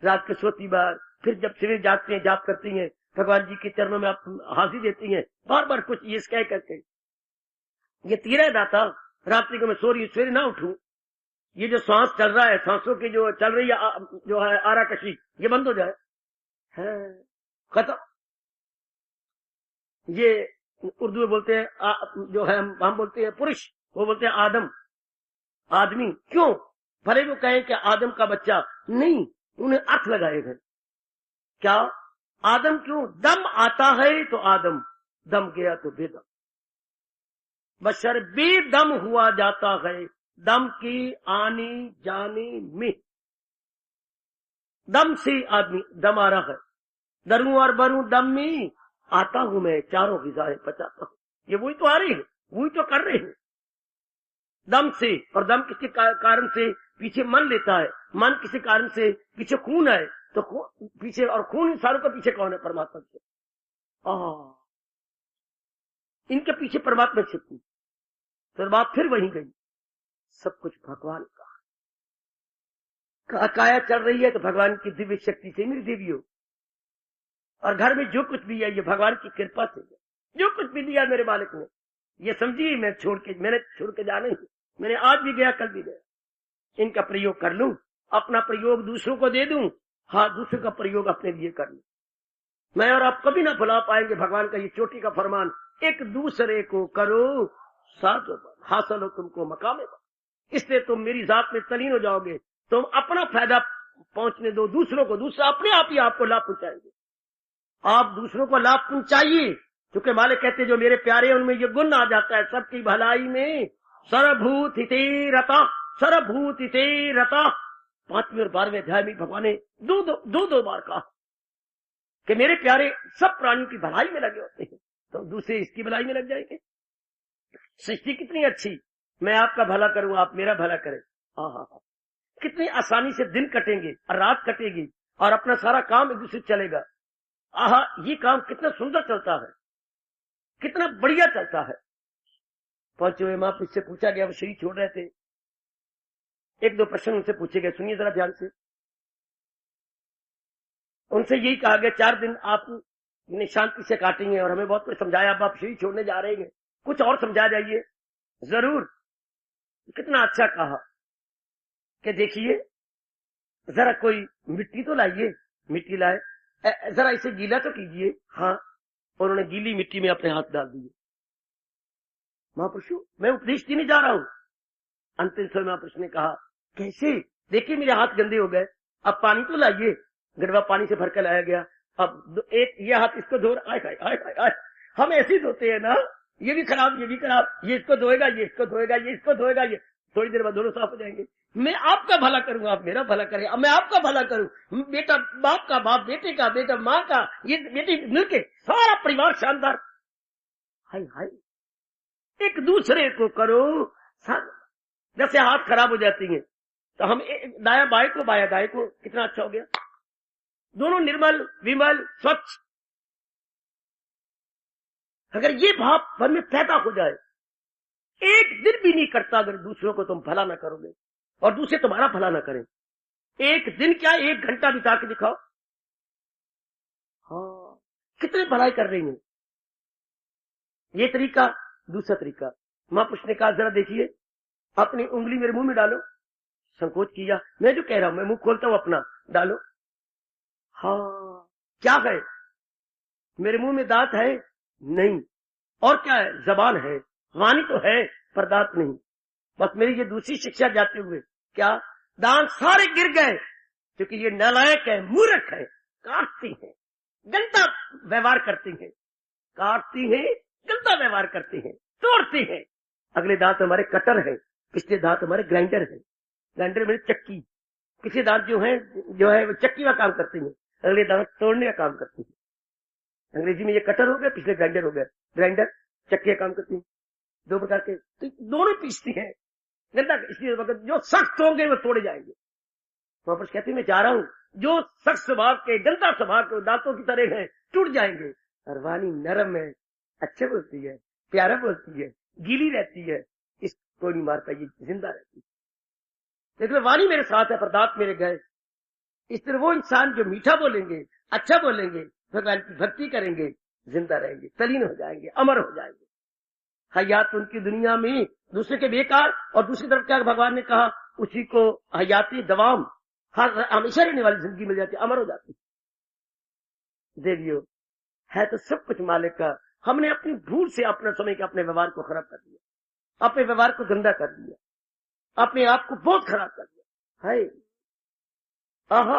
A: रात के सोती बार, फिर जब सवेरे जागते हैं, जाप करती हैं, भगवान जी के चरणों में आप हाजिरी देती हैं, बार बार कुछ ये कह करके, ये तेरा दाता, रात्रि को मैं सो रही सवेरे ना उठूं, ये जो सांस चल रहा है, सांसों की जो चल रही है जो है आराकशी, ये बंद हो जाए, है खत्म। ये उर्दू में बोलते हैं जो है हम बोलते हैं पुरुष, वो बोलते हैं आदम, आदमी। क्यों? भले वो कहें कि आदम का बच्चा, नहीं, उन्हें अर्थ लगाए गए। क्या आदम? क्यों? दम आता है तो आदम, दम गया तो बेदम, बशर बेदम हुआ जाता है दम की आने जाने में। दम से आदमी दम आ रहा है, डरूं और बरूं दम में आता हूं मैं, चारों गिज़ाएं पचाता हूं। ये वही तो आ रही है, वही तो कर रहे हैं दम से। और दम किसी कारण से पीछे मन लेता है, मन किसी कारण से पीछे खून है, तो पीछे, और खून सारों के पीछे कौन है? परमात्मा से। इनके पीछे परमात्मा छिपी, तो बात फिर वहीं गई, सब कुछ भगवान का। काया चल रही है तो भगवान की दिव्य शक्ति से मेरी देवियों, और घर में जो कुछ भी है ये भगवान की कृपा से, जो कुछ भी दिया मेरे मालिक ने, ये समझिए मैंने छोड़ के जाना ही, मैंने आज भी गया कल भी गया, इनका प्रयोग कर लूं, अपना प्रयोग दूसरों को दे दूं, हाँ दूसरों का प्रयोग अपने लिए कर लूं। मैं और आप कभी ना भुला पाएंगे भगवान का ये चोटी का फरमान, एक दूसरे को करो साथ हासिल हो तुमको मकामे। इसलिए तुम मेरी जात में तलीन हो जाओगे, तुम अपना फायदा पहुंचने दो दूसरों को, दूसरा अपने आप ही आपको लाभ पहुंचाएंगे। आप दूसरों को लाभ पहुंचाइए, क्योंकि मालिक कहते जो मेरे प्यारे उनमें ये गुण आ जाता है, सबकी भलाई में सर्वभूत हिते रता, सर्वभूत हिते रता। 5वें और 12वें अध्याय में भगवान ने दो बार कहा कि मेरे प्यारे सब प्राणियों की भलाई में लगे होते हैं, तो दूसरे इसकी भलाई में लग जाएंगे। सृष्टि कितनी अच्छी, मैं आपका भला करूं, आप मेरा भला करें, कितनी आसानी से दिन कटेंगे और रात कटेगी, और अपना सारा काम एक दूसरे चलेगा। ये काम कितना सुंदर चलता है, कितना बढ़िया चलता है। 5वें माह से पूछा गया, वो शरीर छोड़ रहे थे, 1-2 प्रश्न उनसे पूछे गए, सुनिए जरा ध्यान से। उनसे यही कहा गया 4 दिन आप शांति से काटेंगे, और हमें बहुत कुछ समझाया, अब आप शरीर छोड़ने जा रहे हैं, कुछ और समझा जाइए। जरूर, कितना अच्छा कहा कि देखिए जरा कोई मिट्टी तो लाइए, मिट्टी लाए, जरा इसे गीला तो कीजिए। हाँ, उन्होंने गीली मिट्टी में अपने हाथ डाल दिए। महापुरुषों, मैं उपदेश देने जा रहा हूं। अंतिम समय महापुरुष ने कहा कैसे? देखिए मेरे हाथ गंदे हो गए, अब पानी तो लाइए। गड़वा पानी से भरकर लाया गया, अब एक ये हाथ इसको धो, आए हम ऐसे ही धोते हैं ना, ये भी खराब, ये भी खराब, ये इसको धोएगा, ये इसको धोएगा, ये इसको धोएगा, ये थोड़ी देर बाद दोनों साफ हो जाएंगे। मैं आपका भला करूंगा, आप मेरा भला करें, अब मैं आपका भला करूं, बेटा बाप का, बाप बेटे का, बेटा माँ का, ये बेटी मिलके सारा परिवार शानदार। हाय हाय, एक दूसरे को करो। जैसे हाथ खराब हो जाती हैं तो हम दाया बाएं को, बाया दाएं को, कितना अच्छा हो गया, दोनों निर्मल विमल स्वच्छ। अगर ये भाव मन में पैदा हो जाए, एक दिन भी नहीं करता अगर दूसरों को तुम भला ना करोगे और दूसरे तुम्हारा भला ना करें। एक दिन क्या, 1 घंटा बिता के दिखाओ, हाँ कितने भलाई कर रही हैं। ये तरीका। दूसरा तरीका, महापुरुष ने कहा जरा देखिए, अपनी उंगली मेरे मुंह में डालो। संकोच किया, मैं जो कह रहा हूं, मैं मुंह खोलता हूं अपना, डालो। हाँ क्या है, मेरे मुंह में दांत है नहीं, और क्या है, जबान है, वाणी तो है पर दांत नहीं। बस मेरी ये दूसरी शिक्षा जाते हुए, क्या दांत सारे गिर गए, क्योंकि ये नालायक है, मूर्ख है, काटती है, गंदा व्यवहार करती है, काटती है, गंदा व्यवहार करती है, तोड़ती है। अगले दांत हमारे कटर है, पिछले दांत हमारे ग्राइंडर है, ग्राइंडर मेरे चक्की, पिछले दांत जो है वो चक्की का काम करती है, अगले दांत तोड़ने का काम करती है। अंग्रेजी में ये कटर हो गया, पिछले ग्राइंडर हो गया, ग्राइंडर चक्की का काम करती है, 2 प्रकार के, तो दोनों पीसती है गंदा। इसलिए जो सख्त होंगे वो तोड़े जाएंगे। वहां पर कहती मैं जा रहा हूं, जो सख्त स्वभाव के, गंदा स्वभाव के दांतों की तरह है, टूट जाएंगे। और वाणी नरम है, अच्छे बोलती है, प्यारा बोलती है, गीली रहती है, इसको नहीं मारता, ये जिंदा रहती है। लेकिन वाणी मेरे साथ है पर दांत मेरे गए। इस तरह वो इंसान जो मीठा बोलेंगे, अच्छा बोलेंगे, भगवान की भक्ति करेंगे, जिंदा रहेंगे, तलीन हो जाएंगे, अमर हो जाएंगे। हयात उनकी दुनिया में दूसरे के बेकार, और दूसरी तरफ क्या भगवान ने कहा, उसी को हयाती दवाम, हर हमेशा रहने वाली जिंदगी मिल जाती, अमर हो जाती। देवियो है तो सब कुछ मालिक का, हमने अपनी भूल से अपने समय के अपने व्यवहार को खराब कर दिया, अपने व्यवहार को गंदा कर दिया, अपने आप को बहुत खराब कर दिया है, आहा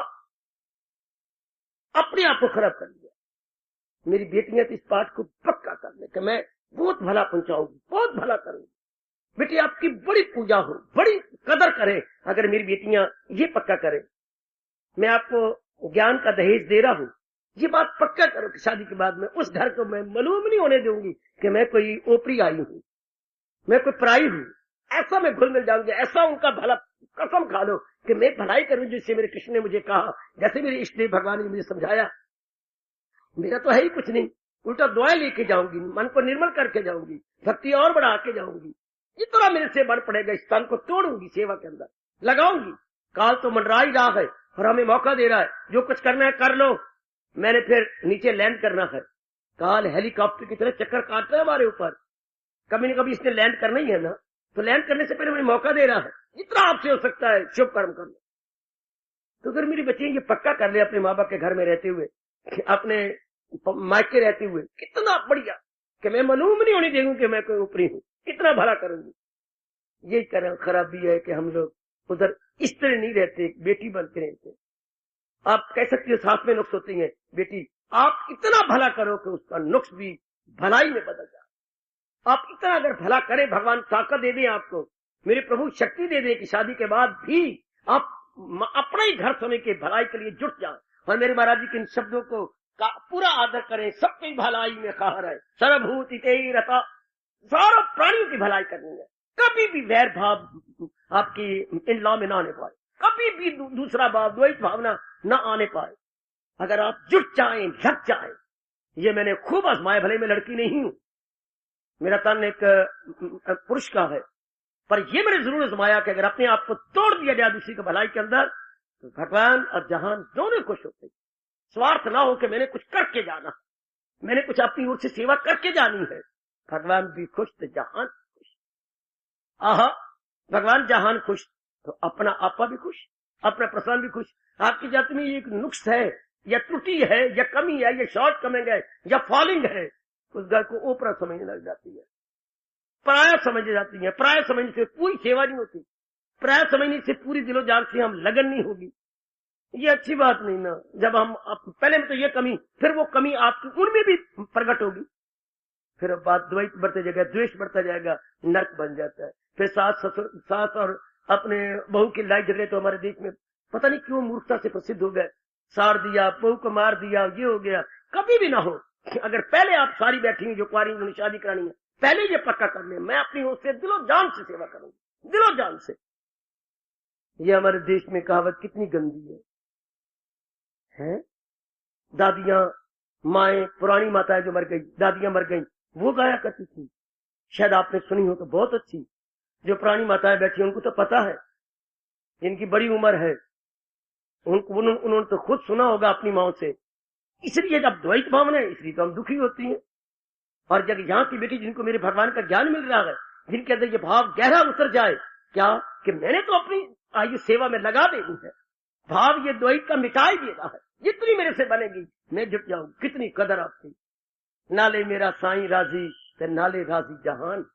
A: अपने आप को खराब कर दिया। मेरी बेटियां तो इस पाठ को पक्का कर ले कि मैं बहुत भला पहुंचाऊंगी, बहुत भला करूंगी। बेटी आपकी बड़ी पूजा हो, बड़ी कदर करे, अगर मेरी बेटियां ये पक्का करें, मैं आपको ज्ञान का दहेज दे रहा हूं, ये बात पक्का करो कि शादी के बाद में उस घर को मैं मालूम नहीं होने दूंगी कि मैं कोई ओपरी आई हूं, मैं कोई पराई हूं। ऐसा मैं घुल मिल जाऊंगी, ऐसा उनका भला, कसम खा लो कि मैं भलाई करूं जिससे मेरे कृष्ण ने मुझे कहा, जैसे मेरे इष्ट देव भगवान ने मुझे समझाया। मेरा तो है ही कुछ नहीं, उल्टा दुआएं लेके जाऊंगी, मन को निर्मल करके जाऊंगी, भक्ति और बढ़ा के जाऊंगी। जितना मेरे से बढ़ पड़ेगा इस तन को तोड़ूंगी, सेवा के अंदर लगाऊंगी। काल तो मंडरा ही रहा है और हमें मौका दे रहा है, जो कुछ करना है कर लो। मैंने फिर नीचे लैंड करना है, काल हेलीकॉप्टर की तरह चक्कर काट रहा है हमारे ऊपर, कभी न कभी इसने लैंड करना ही है ना, तो लैंड करने से पहले हमें मौका दे रहा है, जितना आपसे हो सकता है शुभ कर्म कर लो। तो अगर मेरी बच्चियां ये पक्का कर ले अपने माँ बाप के घर में रहते हुए, अपने मायके रहते हुए, कितना बढ़िया कि मैं मालूम नहीं होने देंगे कि मैं कोई ऊपरी हूं, इतना भला करूंगी। यही खराबी है कि हम लोग उधर इस तरह नहीं रहते, बेटी बनते रहते। आप कह सकते हो साथ में नुक्स होती है, बेटी आप इतना भला करो कि उसका नुक्स भी भलाई में बदल जाए। आप इतना अगर भला करें, भगवान ताकत दे दे आपको, मेरे प्रभु शक्ति दे दे कि शादी के बाद भी आप अपना ही घर समय के भलाई के लिए जुट जाए। और मेरे महाराज जी के इन शब्दों को का पूरा आदर करें, सबकी भलाई में खार है, सर्वभूत हिते रता, सारा प्राणियों की भलाई करनी है। कभी भी वैर भाव आपकी इन लॉ में ना आने पाए, कभी भी दूसरा भाव, द्वैत भावना न आने पाए। अगर आप जुट जाएं, लग जाएं, ये मैंने खूब आजमाया, भले मैं लड़की नहीं हूं, मेरा तन एक पुरुष का है, पर ये मैंने जरूर आजमाया कि अगर अपने आप को तोड़ दिया जाए दूसरी की भलाई के अंदर, तो भगवान और जहान दोनों खुश होते। स्वार्थ ना हो कि मैंने कुछ करके जाना, मैंने कुछ अपनी ओर से सेवा करके जानी है। भगवान भी खुश तो जहान खुश, आहा भगवान जहान खुश तो अपना आपा भी खुश, अपना प्रसन्न भी खुश। आपकी जाति में एक नुक्स है या त्रुटि है या कमी है या शॉर्ट कमिंग है या फॉलिंग है, उस घर को ओपरा समझने लग जाती है, पराया समझ जाती है। पराया समझने से पूरी सेवा नहीं होती, पराया समझने से पूरी दिलो जान से हम लगन नहीं होगी, ये अच्छी बात नहीं ना। जब हम पहले में तो ये कमी, फिर वो कमी आपकी उनमें भी प्रकट होगी, फिर बात द्वैत बढ़ते जाएगा, द्वेष बढ़ता जाएगा, नर्क बन जाता है। फिर सास और अपने बहू की लड़ाई झगड़े तो हमारे देश में पता नहीं क्यों मूर्खता से प्रसिद्ध हो गए। साड़ दिया, बहू को मार दिया, ये हो गया। कभी भी ना हो। अगर पहले आप सारी बैठी हुई जो कुआरी उन्हें शादी करानी है, पहले ये पक्का कर ले, मैं अपनी ओर से दिलो जान से सेवा करूंगी, दिलो जान से। ये हमारे देश में कहावत कितनी गंदी है? दादियां, माएं, पुरानी माताएं जो मर गई, दादियां मर गई, वो गाया करती थी। शायद आपने सुनी हो तो बहुत अच्छी। जो पुरानी माताएं बैठी उनको तो पता है, जिनकी बड़ी उम्र है, उन्होंने तो खुद सुना होगा अपनी माओ से। इसलिए जब द्वैत भावना है, इसलिए तो हम दुखी होती हैं। और जब यहाँ की बेटी जिनको मेरे भगवान का ज्ञान मिल रहा है, जिनके अंदर ये भाव गहरा उतर जाए, क्या कि मैंने तो अपनी आयु सेवा में लगा देनी है, भाव ये द्वैत का मिटाई देना है, जितनी मेरे से बनेगी मैं जुट जाऊं। कितनी कदर आपकी। नाले मेरा साईं राजी, ते नाले राजी जहान।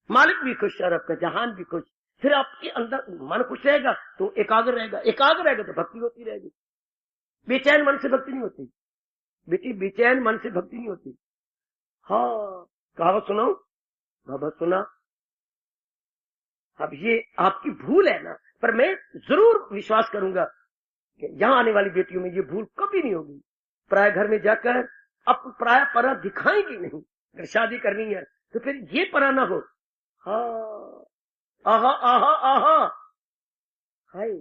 A: मालिक भी खुश और आपका जहान भी खुश। फिर आपके अंदर मन खुश रहेगा तो एकाग्र रहेगा, एकाग्र रहेगा तो भक्ति होती रहेगी। बेचैन मन से भक्ति नहीं होती बेटी, बेचैन मन से भक्ति नहीं होती। हाँ, कहावत सुनाओ बाबा? सुना। अब ये आपकी भूल है ना, पर मैं जरूर विश्वास करूंगा कि यहाँ आने वाली बेटियों में ये भूल कभी नहीं होगी। प्राय घर में जाकर अब प्राय परा दिखाएंगी नहीं। अगर शादी करनी है तो फिर ये परा ना हो। हाँ, आहा आहा आहा, हाय,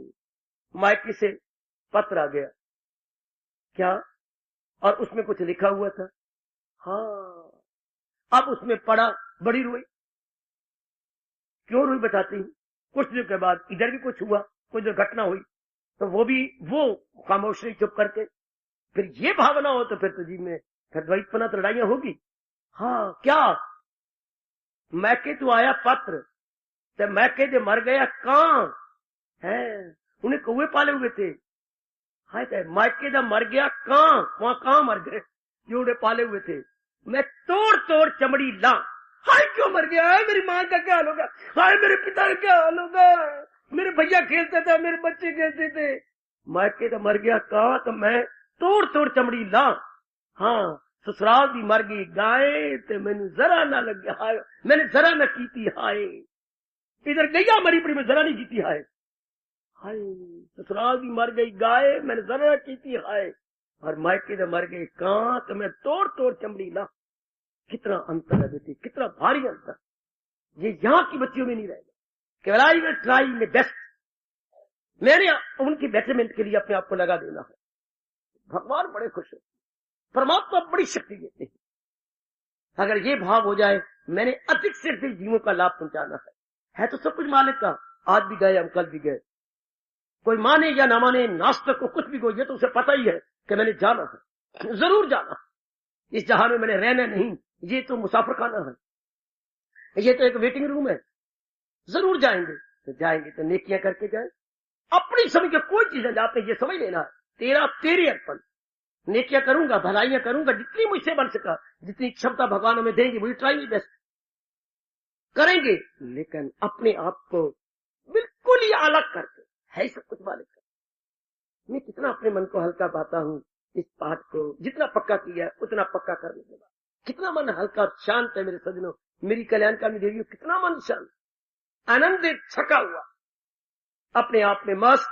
A: मायके से पत्र आ गया क्या, और उसमें कुछ लिखा हुआ था। हाँ, अब उसमें पढ़ा, बड़ी रोई। क्यों रोई बताती हूँ। कुछ दिनों के बाद इधर भी कुछ हुआ, कोई दुर्घटना हुई, तो वो खामोश रही, चुप करके। फिर ये भावना हो तो फिर तो जी में फिर द्वैतपना तो लड़ाइयां होगी। हाँ, क्या मैके तू आया पत्र, तो मैके दे मर गया कां है, उन्हें कौए पाले हुए थे। हाय, मैके दा मर गया कां, वहां कां मर गए जो उन्हें पाले हुए थे। मैं तोड़ तोड़ चमड़ी ला। हाय, क्यों मर गया? हाय, मेरी माँ का क्या हाल होगा? हाय, मेरे पिता का क्या हाल होगा? मेरे भैया खेलते थे, मेरे बच्चे खेलते थे। मैके दा मर गया कां, तो मैं तोड़ तोड़ चमड़ी ला। हाँ, ससुराल दी मर गई गाय, ते मैंने जरा ना लग गया हाय, मैंने जरा न की थी हाय। इधर गैया मरी पड़ी, मैं जरा नहीं की थी हाय। हाय, ससुराल दी मर गई गाय, मैंने जरा न की थी हाय। और मायके दे मर गई कां, तो मैं तोड़ तोड़ चमड़ी ला। कितना अंतर है बेटी, कितना भारी अंतर। ये यहाँ की बच्चियों में नहीं रहेगा। केवल I will try my best, मैंने उनकी बेटरमेंट के लिए अपने आप को लगा देना है। भगवान बड़े खुश है, परमात्मा बड़ी शक्ति देते हैं। अगर ये भाव हो जाए, मैंने अधिक से अधिक जीवों का लाभ पहुंचाना है तो सब कुछ मालिक का। आज भी गए हम, कल भी गए। कोई माने या ना माने, नास्तिक को कुछ भी हो, ये तो उसे पता ही है कि मैंने जाना है, जरूर जाना है। इस जहां में मैंने रहना नहीं, ये तो मुसाफिर खाना है, ये तो एक वेटिंग रूम है। जरूर जाएंगे तो नेकियां करके जाए। अपनी समझ के कोई चीज है, आपने ये समझ लेना है, तेरा तेरे अर्पण। नेकियां करूंगा, भलाइयां करूंगा, जितनी मुझसे बन सका, जितनी क्षमता भगवान हमें देंगे, वही ट्राई बेस्ट करेंगे। लेकिन अपने आप को बिल्कुल ही अलग करके, है सब कुछ मालिक का। मैं कितना अपने मन को हल्का पाता हूँ। इस पाठ को जितना पक्का किया उतना पक्का करने के बाद कितना मन हल्का शांत है मेरे सजनों। मेरी कल्याणकारी देवियों, कितना मन शांत, आनंदित, छका हुआ, अपने आप में मस्त।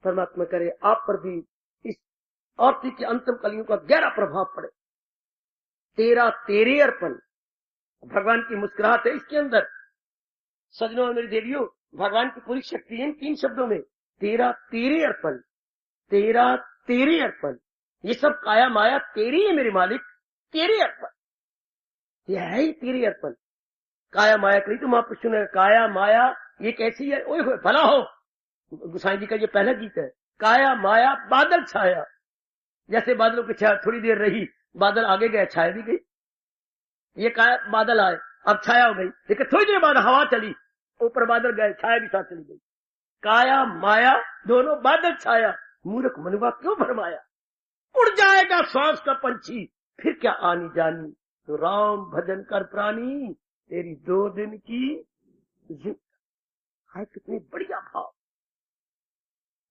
A: परमात्मा करे आप पर भी इस आरती के अंतिम कलियों का गहरा प्रभाव पड़े। तेरा तेरे अर्पण, भगवान की मुस्कुराहट है इसके अंदर। सजनों मेरी देवियों, भगवान की पूरी शक्ति है इन 3 शब्दों में। तेरा तेरे अर्पण, तेरा तेरे अर्पण। ये सब काया माया तेरी है मेरे मालिक, तेरे अर्पण। यह है ही तेरे अर्पण। काया माया करी तो महापुरुषों ने, काया माया ये कैसी है? ओए होए भला हो, गोसाई जी का ये पहला गीत है। काया माया बादल छाया, जैसे बादलों की छाया थोड़ी देर रही, बादल आगे गए, छाया भी गई। ये काया बादल आए, अब छाया हो गई, लेकिन थोड़ी देर बाद हवा चली, ऊपर बादल गए, छाया भी साथ चली गई। काया माया दोनों, बादल छाया, मूर्ख मनुआ क्यों भरमाया। उड़ जाएगा सांस का पंछी, फिर क्या आनी जानी, तो राम भजन कर प्राणी, तेरी 2 दिन की हाय, कितनी बढ़िया भाव।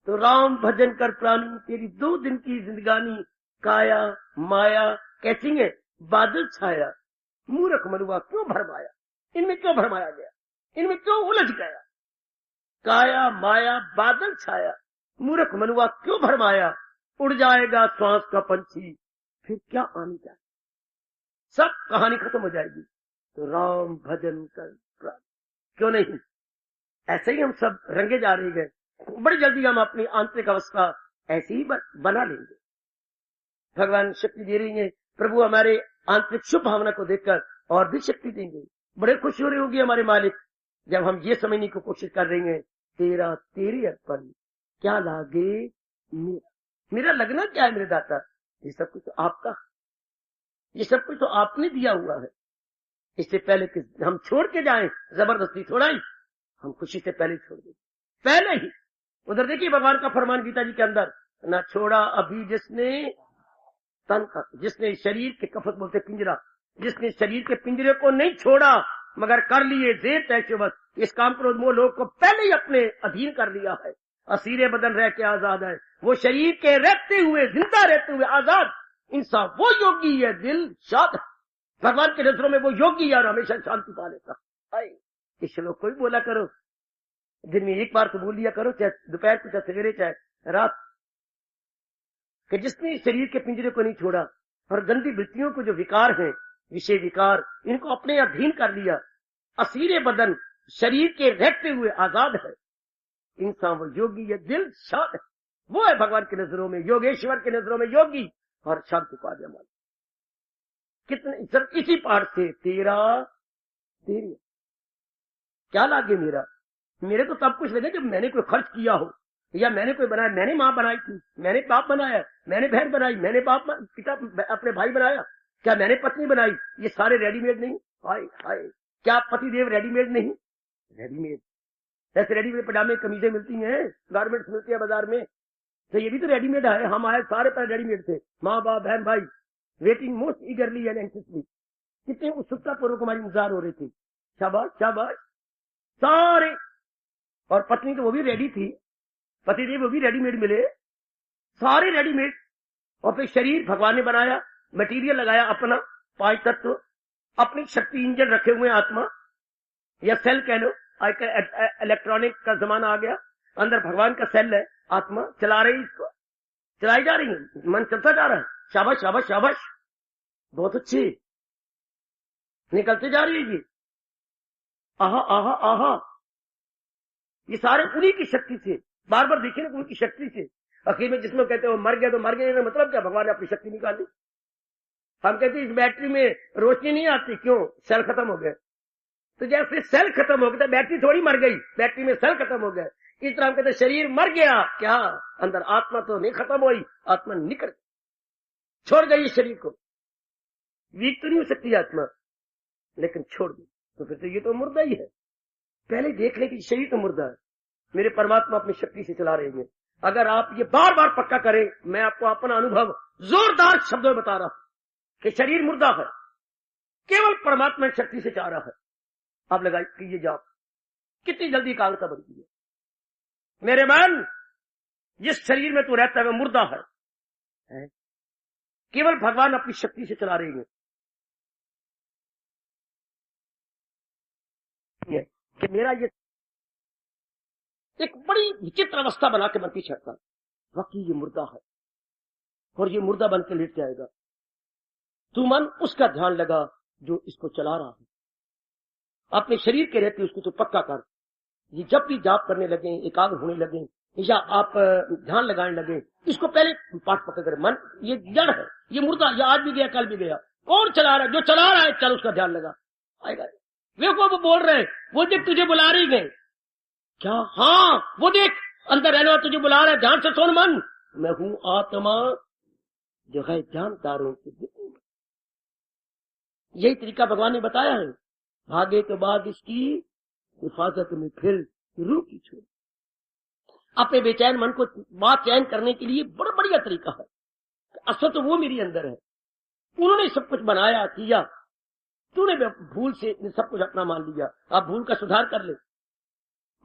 A: तो राम भजन कर प्राणी, तेरी 2 दिन की जिंदगानी, काया माया कैसी है, बादल छाया, मूर्ख मनुआ क्यों भरमाया, इनमें क्यों भरमाया गया, इनमें क्यों उलझ गया। काया माया बादल छाया, मूर्ख मनुआ क्यों भरमाया, उड़ जाएगा श्वास का पंछी, फिर क्या आनी चाहिए, सब कहानी खत्म हो जाएगी। तो राम भजन कर क्यों नहीं, ऐसे ही हम सब रंगे जा रहे हैं। बड़ी जल्दी हम अपनी आंतरिक अवस्था ऐसी ही बना लेंगे। भगवान शक्ति दे रही है, प्रभु हमारे आंतरिक शुभ भावना को देखकर और भी शक्ति देंगे। बड़े खुश हो रहे होंगे हमारे मालिक जब हम ये समझने की कोशिश कर रहे हैं, तेरा तेरे अर्पण क्या लागे मेरा, मेरा लगना क्या है मेरे दाता, ये सब कुछ तो आपका, ये सब कुछ तो आपने दिया हुआ है। इससे पहले कि हम छोड़ के जाएं जबरदस्ती थोड़ा ही, हम खुशी से पहले छोड़ दें, पहले ही। उधर देखिए भगवान का फरमान गीता जी के अंदर, ना छोड़ा अभी जिसने तन का, जिसने शरीर के कफत बोलते पिंजरा, जिसने शरीर के पिंजरे को नहीं छोड़ा मगर कर लिए जेर तैसे बस, इस काम क्रोध मोह लोग को पहले ही अपने अधीन कर लिया है। असीरे बदन रह के आजाद है, वो शरीर के रहते हुए जिंदा रहते हुए आजाद इंसान, वो योगी है, दिल शाद है। भगवान के नजरों में वो योगी है और हमेशा शांति पा लेता। इस श्लोक को भी बोला करो, दिन में एक बार तो बोल लिया करो, चाहे दोपहर को, चाहे सवेरे, चाहे रात, कि जिसने शरीर के पिंजरे को नहीं छोड़ा और गंदी वृत्तियों को जो विकार है, विषय विकार, इनको अपने अधीन कर लिया, असीरे बदन शरीर के रहते हुए आजाद है इंसान, वो योगी है, दिल शांत है। वो है भगवान की नजरों में, योगेश्वर की नजरों में योगी और शांति पा गया मालिक। कितने सिर्फ इसी पाठ से तेरा तेरी क्या लागे मेरा, मेरे तो तब कुछ लगे जब मैंने कोई खर्च किया हो, या मैंने कोई बनाया, मैंने माँ बनाई थी, मैंने बाप बनाया, मैंने बहन बनाई, मैंने बाप पिता अपने भाई बनाया, क्या मैंने पत्नी बनाई, ये सारे रेडीमेड नहीं। हाय हाय, क्या पतिदेव रेडीमेड नहीं, रेडीमेड। ऐसे रेडीमेड पजामे कमीजें मिलती हैं, गारमेंट्स मिलती है बाजार में, तो ये भी तो रेडीमेड है। हम आए सारे पर रेडीमेड थे, माँ बाप बहन भाई, वेटिंग मोस्ट ईगरली एंड एंक्सियसली, कितनी उत्सुकता पूर्वक हमारी इंतजार हो रही थी। शाबाश शाबाश सारे, और पत्नी तो वो भी रेडी थी, पतिदेव वो भी रेडीमेड मिले, सारे रेडीमेड। और फिर शरीर भगवान ने बनाया, मटेरियल लगाया अपना, 5 तत्व, अपनी शक्ति इंजन रखे हुए आत्मा या सेल कह लो, इलेक्ट्रॉनिक का जमाना आ गया, अंदर भगवान का सेल है, आत्मा चला रही, इसको चलाई जा रही है, मन चलता जा रहा है। शाबाश शाबाश शाबाश, बहुत अच्छी, निकलते जा रही है ये, आहा आहा आहा, ये सारे उन्हीं की शक्ति से, बार बार देखिए ना, उनकी शक्ति से। आखिर में जिसमें कहते हो मर गया तो मर गया, मतलब क्या, भगवान ने अपनी शक्ति निकाली। हम कहते इस बैटरी में रोशनी नहीं आती, क्यों, सेल खत्म हो गए। तो जैसे सेल खत्म हो गया, बैटरी थोड़ी मर गई, बैटरी में सेल खत्म हो गया। इस तरह हम कहते शरीर मर गया, क्या अंदर आत्मा तो नहीं खत्म हुई, आत्मा निकल छोड़ गई शरीर को। वीक तो नहीं हो सकती आत्मा, लेकिन छोड़ दी, तो फिर तो ये तो मुर्दा ही है। पहले देख ले कि शरीर तो मुर्दा है, मेरे परमात्मा अपनी शक्ति से चला रहे हैं। अगर आप ये बार बार पक्का करें, मैं आपको अपना अनुभव जोरदार शब्दों में बता रहा हूं कि शरीर मुर्दा है, केवल परमात्मा शक्ति से चाह रहा है। आप लगाई कीजिए जाओ, कितनी जल्दी एकाग्रता बनती है। मेरे मन, जिस शरीर में तू रहता है वह मुर्दा है, केवल भगवान अपनी शक्ति से चला रहे हैं। कि मेरा ये एक बड़ी विचित्र अवस्था बना के मन पीछे हटता, वाकई ये मुर्दा है और ये मुर्दा बन के लेट जाएगा। तू मन उसका ध्यान लगा जो इसको चला रहा है, अपने शरीर के रहते उसको तो पक्का कर। ये जब भी जाप करने लगे, एकाग्र होने लगे, या आप ध्यान लगाने लगे, इसको पहले पाठ पकड़ कर, मन ये जड़ है, ये मुर्दा, ये आज भी गया कल भी गया, कौन चला रहा है, जो चला रहा है चल उसका ध्यान लगा, आएगा। वे को बोल रहे, वो देख तुझे बुला रही गए, क्या, हाँ वो देख अंदर रहने वाला तुझे बुला रहा है, ध्यान से सुन मन, मैं हूं आत्मा जो है जानदारों की। यही तरीका भगवान ने बताया है, भागे के बाद इसकी हिफाजत में फिर रूह की छोड़। अपने बेचैन मन को बात चैन करने के लिए बड़ा बढ़िया तरीका है। असल तो वो मेरी अंदर है, उन्होंने सब कुछ बनाया किया, तूने भूल से सब कुछ अपना मान लिया। अब भूल का सुधार कर ले,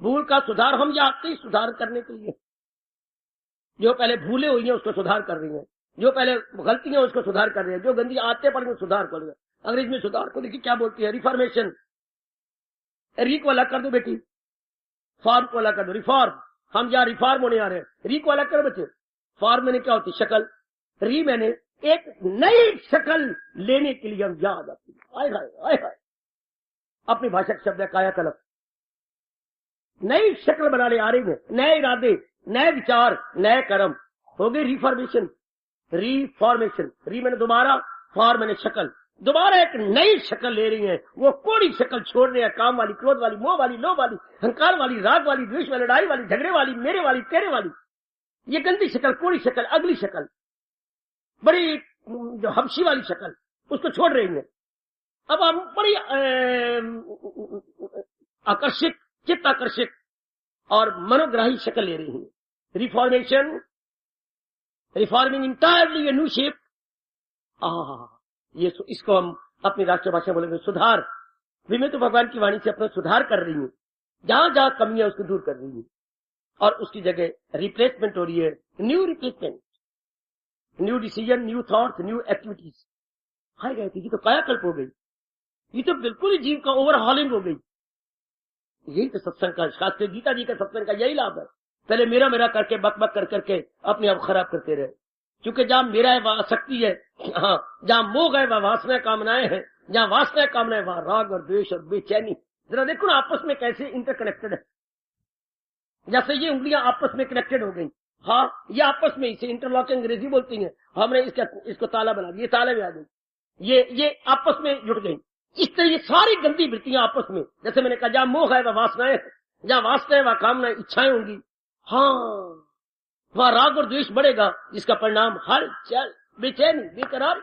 A: भूल का सुधार हम जानते ही सुधार करने के लिए, जो पहले भूले हुई है उसको सुधार कर रही है। जो पहले गलतियां उसको सुधार कर रहे हैं, जो गंदी आते पड़ेंगे सुधार कर रहे हैं। अंग्रेज में सुधार को देखिए क्या बोलती है, रिफॉर्मेशन। री को अलग कर दो बेटी, फॉर्म को अलग कर दो, रिफॉर्म। हम जहां रिफॉर्म होने आ रहे हैं, री को अलग करो बच्चे। फॉर्म मैंने क्या होती, शक्ल। री मैंने एक नई शक्ल लेने के लिए हम याद आती है। आए हाय आए हाय, अपनी भाषा का शब्द है कायाकल्प। नई शक्ल बनाने आ रही है, नए इरादे, नए विचार, नए कर्म, हो गई रिफॉर्मेशन, रिफॉर्मेशन। री मैंने दोबारा, फॉर्म मैंने शक्ल, दोबारा एक नई शक्ल ले रही है। वो कोड़ी शक्ल छोड़ रहे हैं, काम वाली, क्रोध वाली, मोह वाली, लोभ वाली, अहंकार वाली, राग वाली, द्वेष वाली, लड़ाई वाली, झगड़े वाली, मेरे वाली, तेरे वाली, ये गंदी शक्ल, कोड़ी शक्ल, अगली शक्ल, बड़ी जो हबशी वाली शक्ल, उसको छोड़ रही है। अब हम बड़ी आकर्षित, चित्त आकर्षित और मनोग्राही शक्ल ले रही हैं। Reformation, reforming entirely a new shape. ये इसको हम अपनी राष्ट्रभाषा बोलेंगे सुधार। मैं तो भगवान की वाणी से अपना सुधार कर रही हूँ, जहां जहां कमियां उसको दूर कर रही हूँ, और उसकी जगह रिप्लेसमेंट हो रही है, new replacement, new decision, new thoughts, new activities. हाय गए थी, ये तो कायाकल्प हो गई, ये तो बिल्कुल ही जीव का ओवरहॉलिंग हो गई। यही तो सत्संग का, शास्त्री गीता जी का सत्संग का यही लाभ है। पहले मेरा मेरा करके बक बक कर करके अपने आप खराब करते रहे। क्योंकि जहां मेरा है वहां शक्ति है, हाँ, जहां मोह है वहां वासना कामनाएं हैं, जहां वासना कामनाएं वहां राग और द्वेष और बेचैनी। जरा देखो ना आपस में कैसे इंटरकनेक्टेड है, जैसे ये उंगलियां आपस में कनेक्टेड हो गई। हाँ, ये आपस में, इसे इंटरलॉक अंग्रेजी बोलती है, हमने इसको ताला बना दिया, ताले में आ गई, ये आपस में जुड़ गई। इस तरह ये सारी गंदी वृत्तियां आपस में, जैसे मैंने कहा जहां मोह है वह वासनाएं, जहां वासनाएं वह कामनाएं, इच्छाएं होंगी, हाँ, वहां राग और द्वेष बढ़ेगा, जिसका परिणाम हल चल, बेचैनी, बेकरार।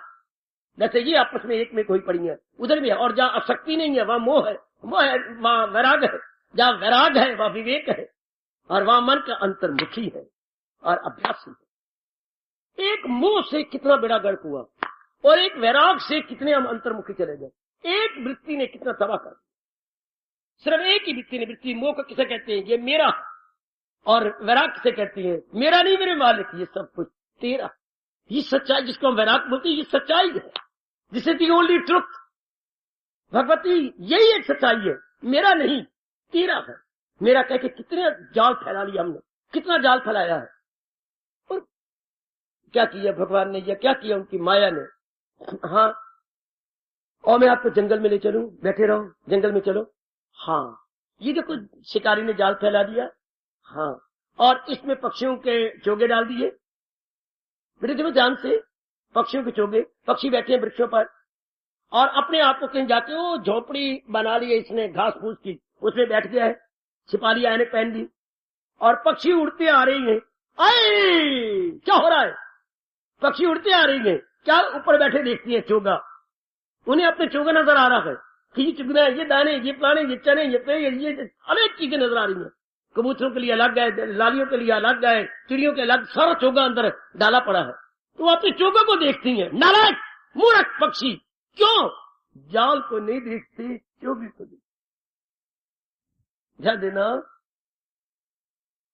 A: जैसे ये आपस में एक में कोई पड़ी है, उधर भी है। और जहां आसक्ति नहीं है वहां मोह है, वहां वैराग है, जहां वैराग है वहां विवेक है, और वहां मन का अंतर्मुखी है और अभ्यासी है। एक मोह से कितना बेड़ा गर्क हुआ, और एक वैराग से कितने हम अंतर्मुखी चले गए। एक वृत्ति ने कितना तबाह कर, सिर्फ एक ही वृत्ति ने। वृत्ति मोह को किसे कहते हैं, ये मेरा, और वैराग किसे कहती है, मेरा नहीं मेरे मालिक, ये सब कुछ तेरा। ये सच्चाई जिसको हम वैराग बोलते हैं, ये सच्चाई है, this is the only truth. Bhagwati यही एक सच्चाई है, मेरा नहीं तेरा है। मेरा कह के कितने जाल फैला लिया हमने, कितना जाल फैलाया है। और क्या किया भगवान ने, या क्या किया उनकी माया ने। हाँ, और मैं आपको जंगल में ले चलूं, बैठे रहो जंगल में चलो। हाँ, ये देखो शिकारी ने जाल फैला दिया, हाँ, और इसमें पक्षियों के चोगे डाल दिए। बेटे देखो ध्यान से, पक्षियों के चोगे, पक्षी बैठे हैं वृक्षों पर, और अपने आप को कहीं जाके वो झोपड़ी बना ली है इसने घास फूस की, उसमें बैठ गया है, छिपा लिया है, पहन ली, और पक्षी उड़ते आ रही हैं। आए, क्या हो रहा है, पक्षी उड़ते आ रही हैं, क्या ऊपर बैठे देखती है चोगा, उन्हें अपने चोगा नजर आ रहा है कि ये चुगना है, ये दाने, ये प्लाने, ये चने, ये अनेक चीजें नजर आ रही है। कबूतरों के लिए अलग है, लालियों के लिए अलग है, चिड़ियों के अलग, सारा चोगा अंदर डाला पड़ा है। तो वो अपने चोगा को देखती है। नालायक मूर्ख पक्षी, क्यों जाल को नहीं देखते, चोगे को देखते। ध्यान देना,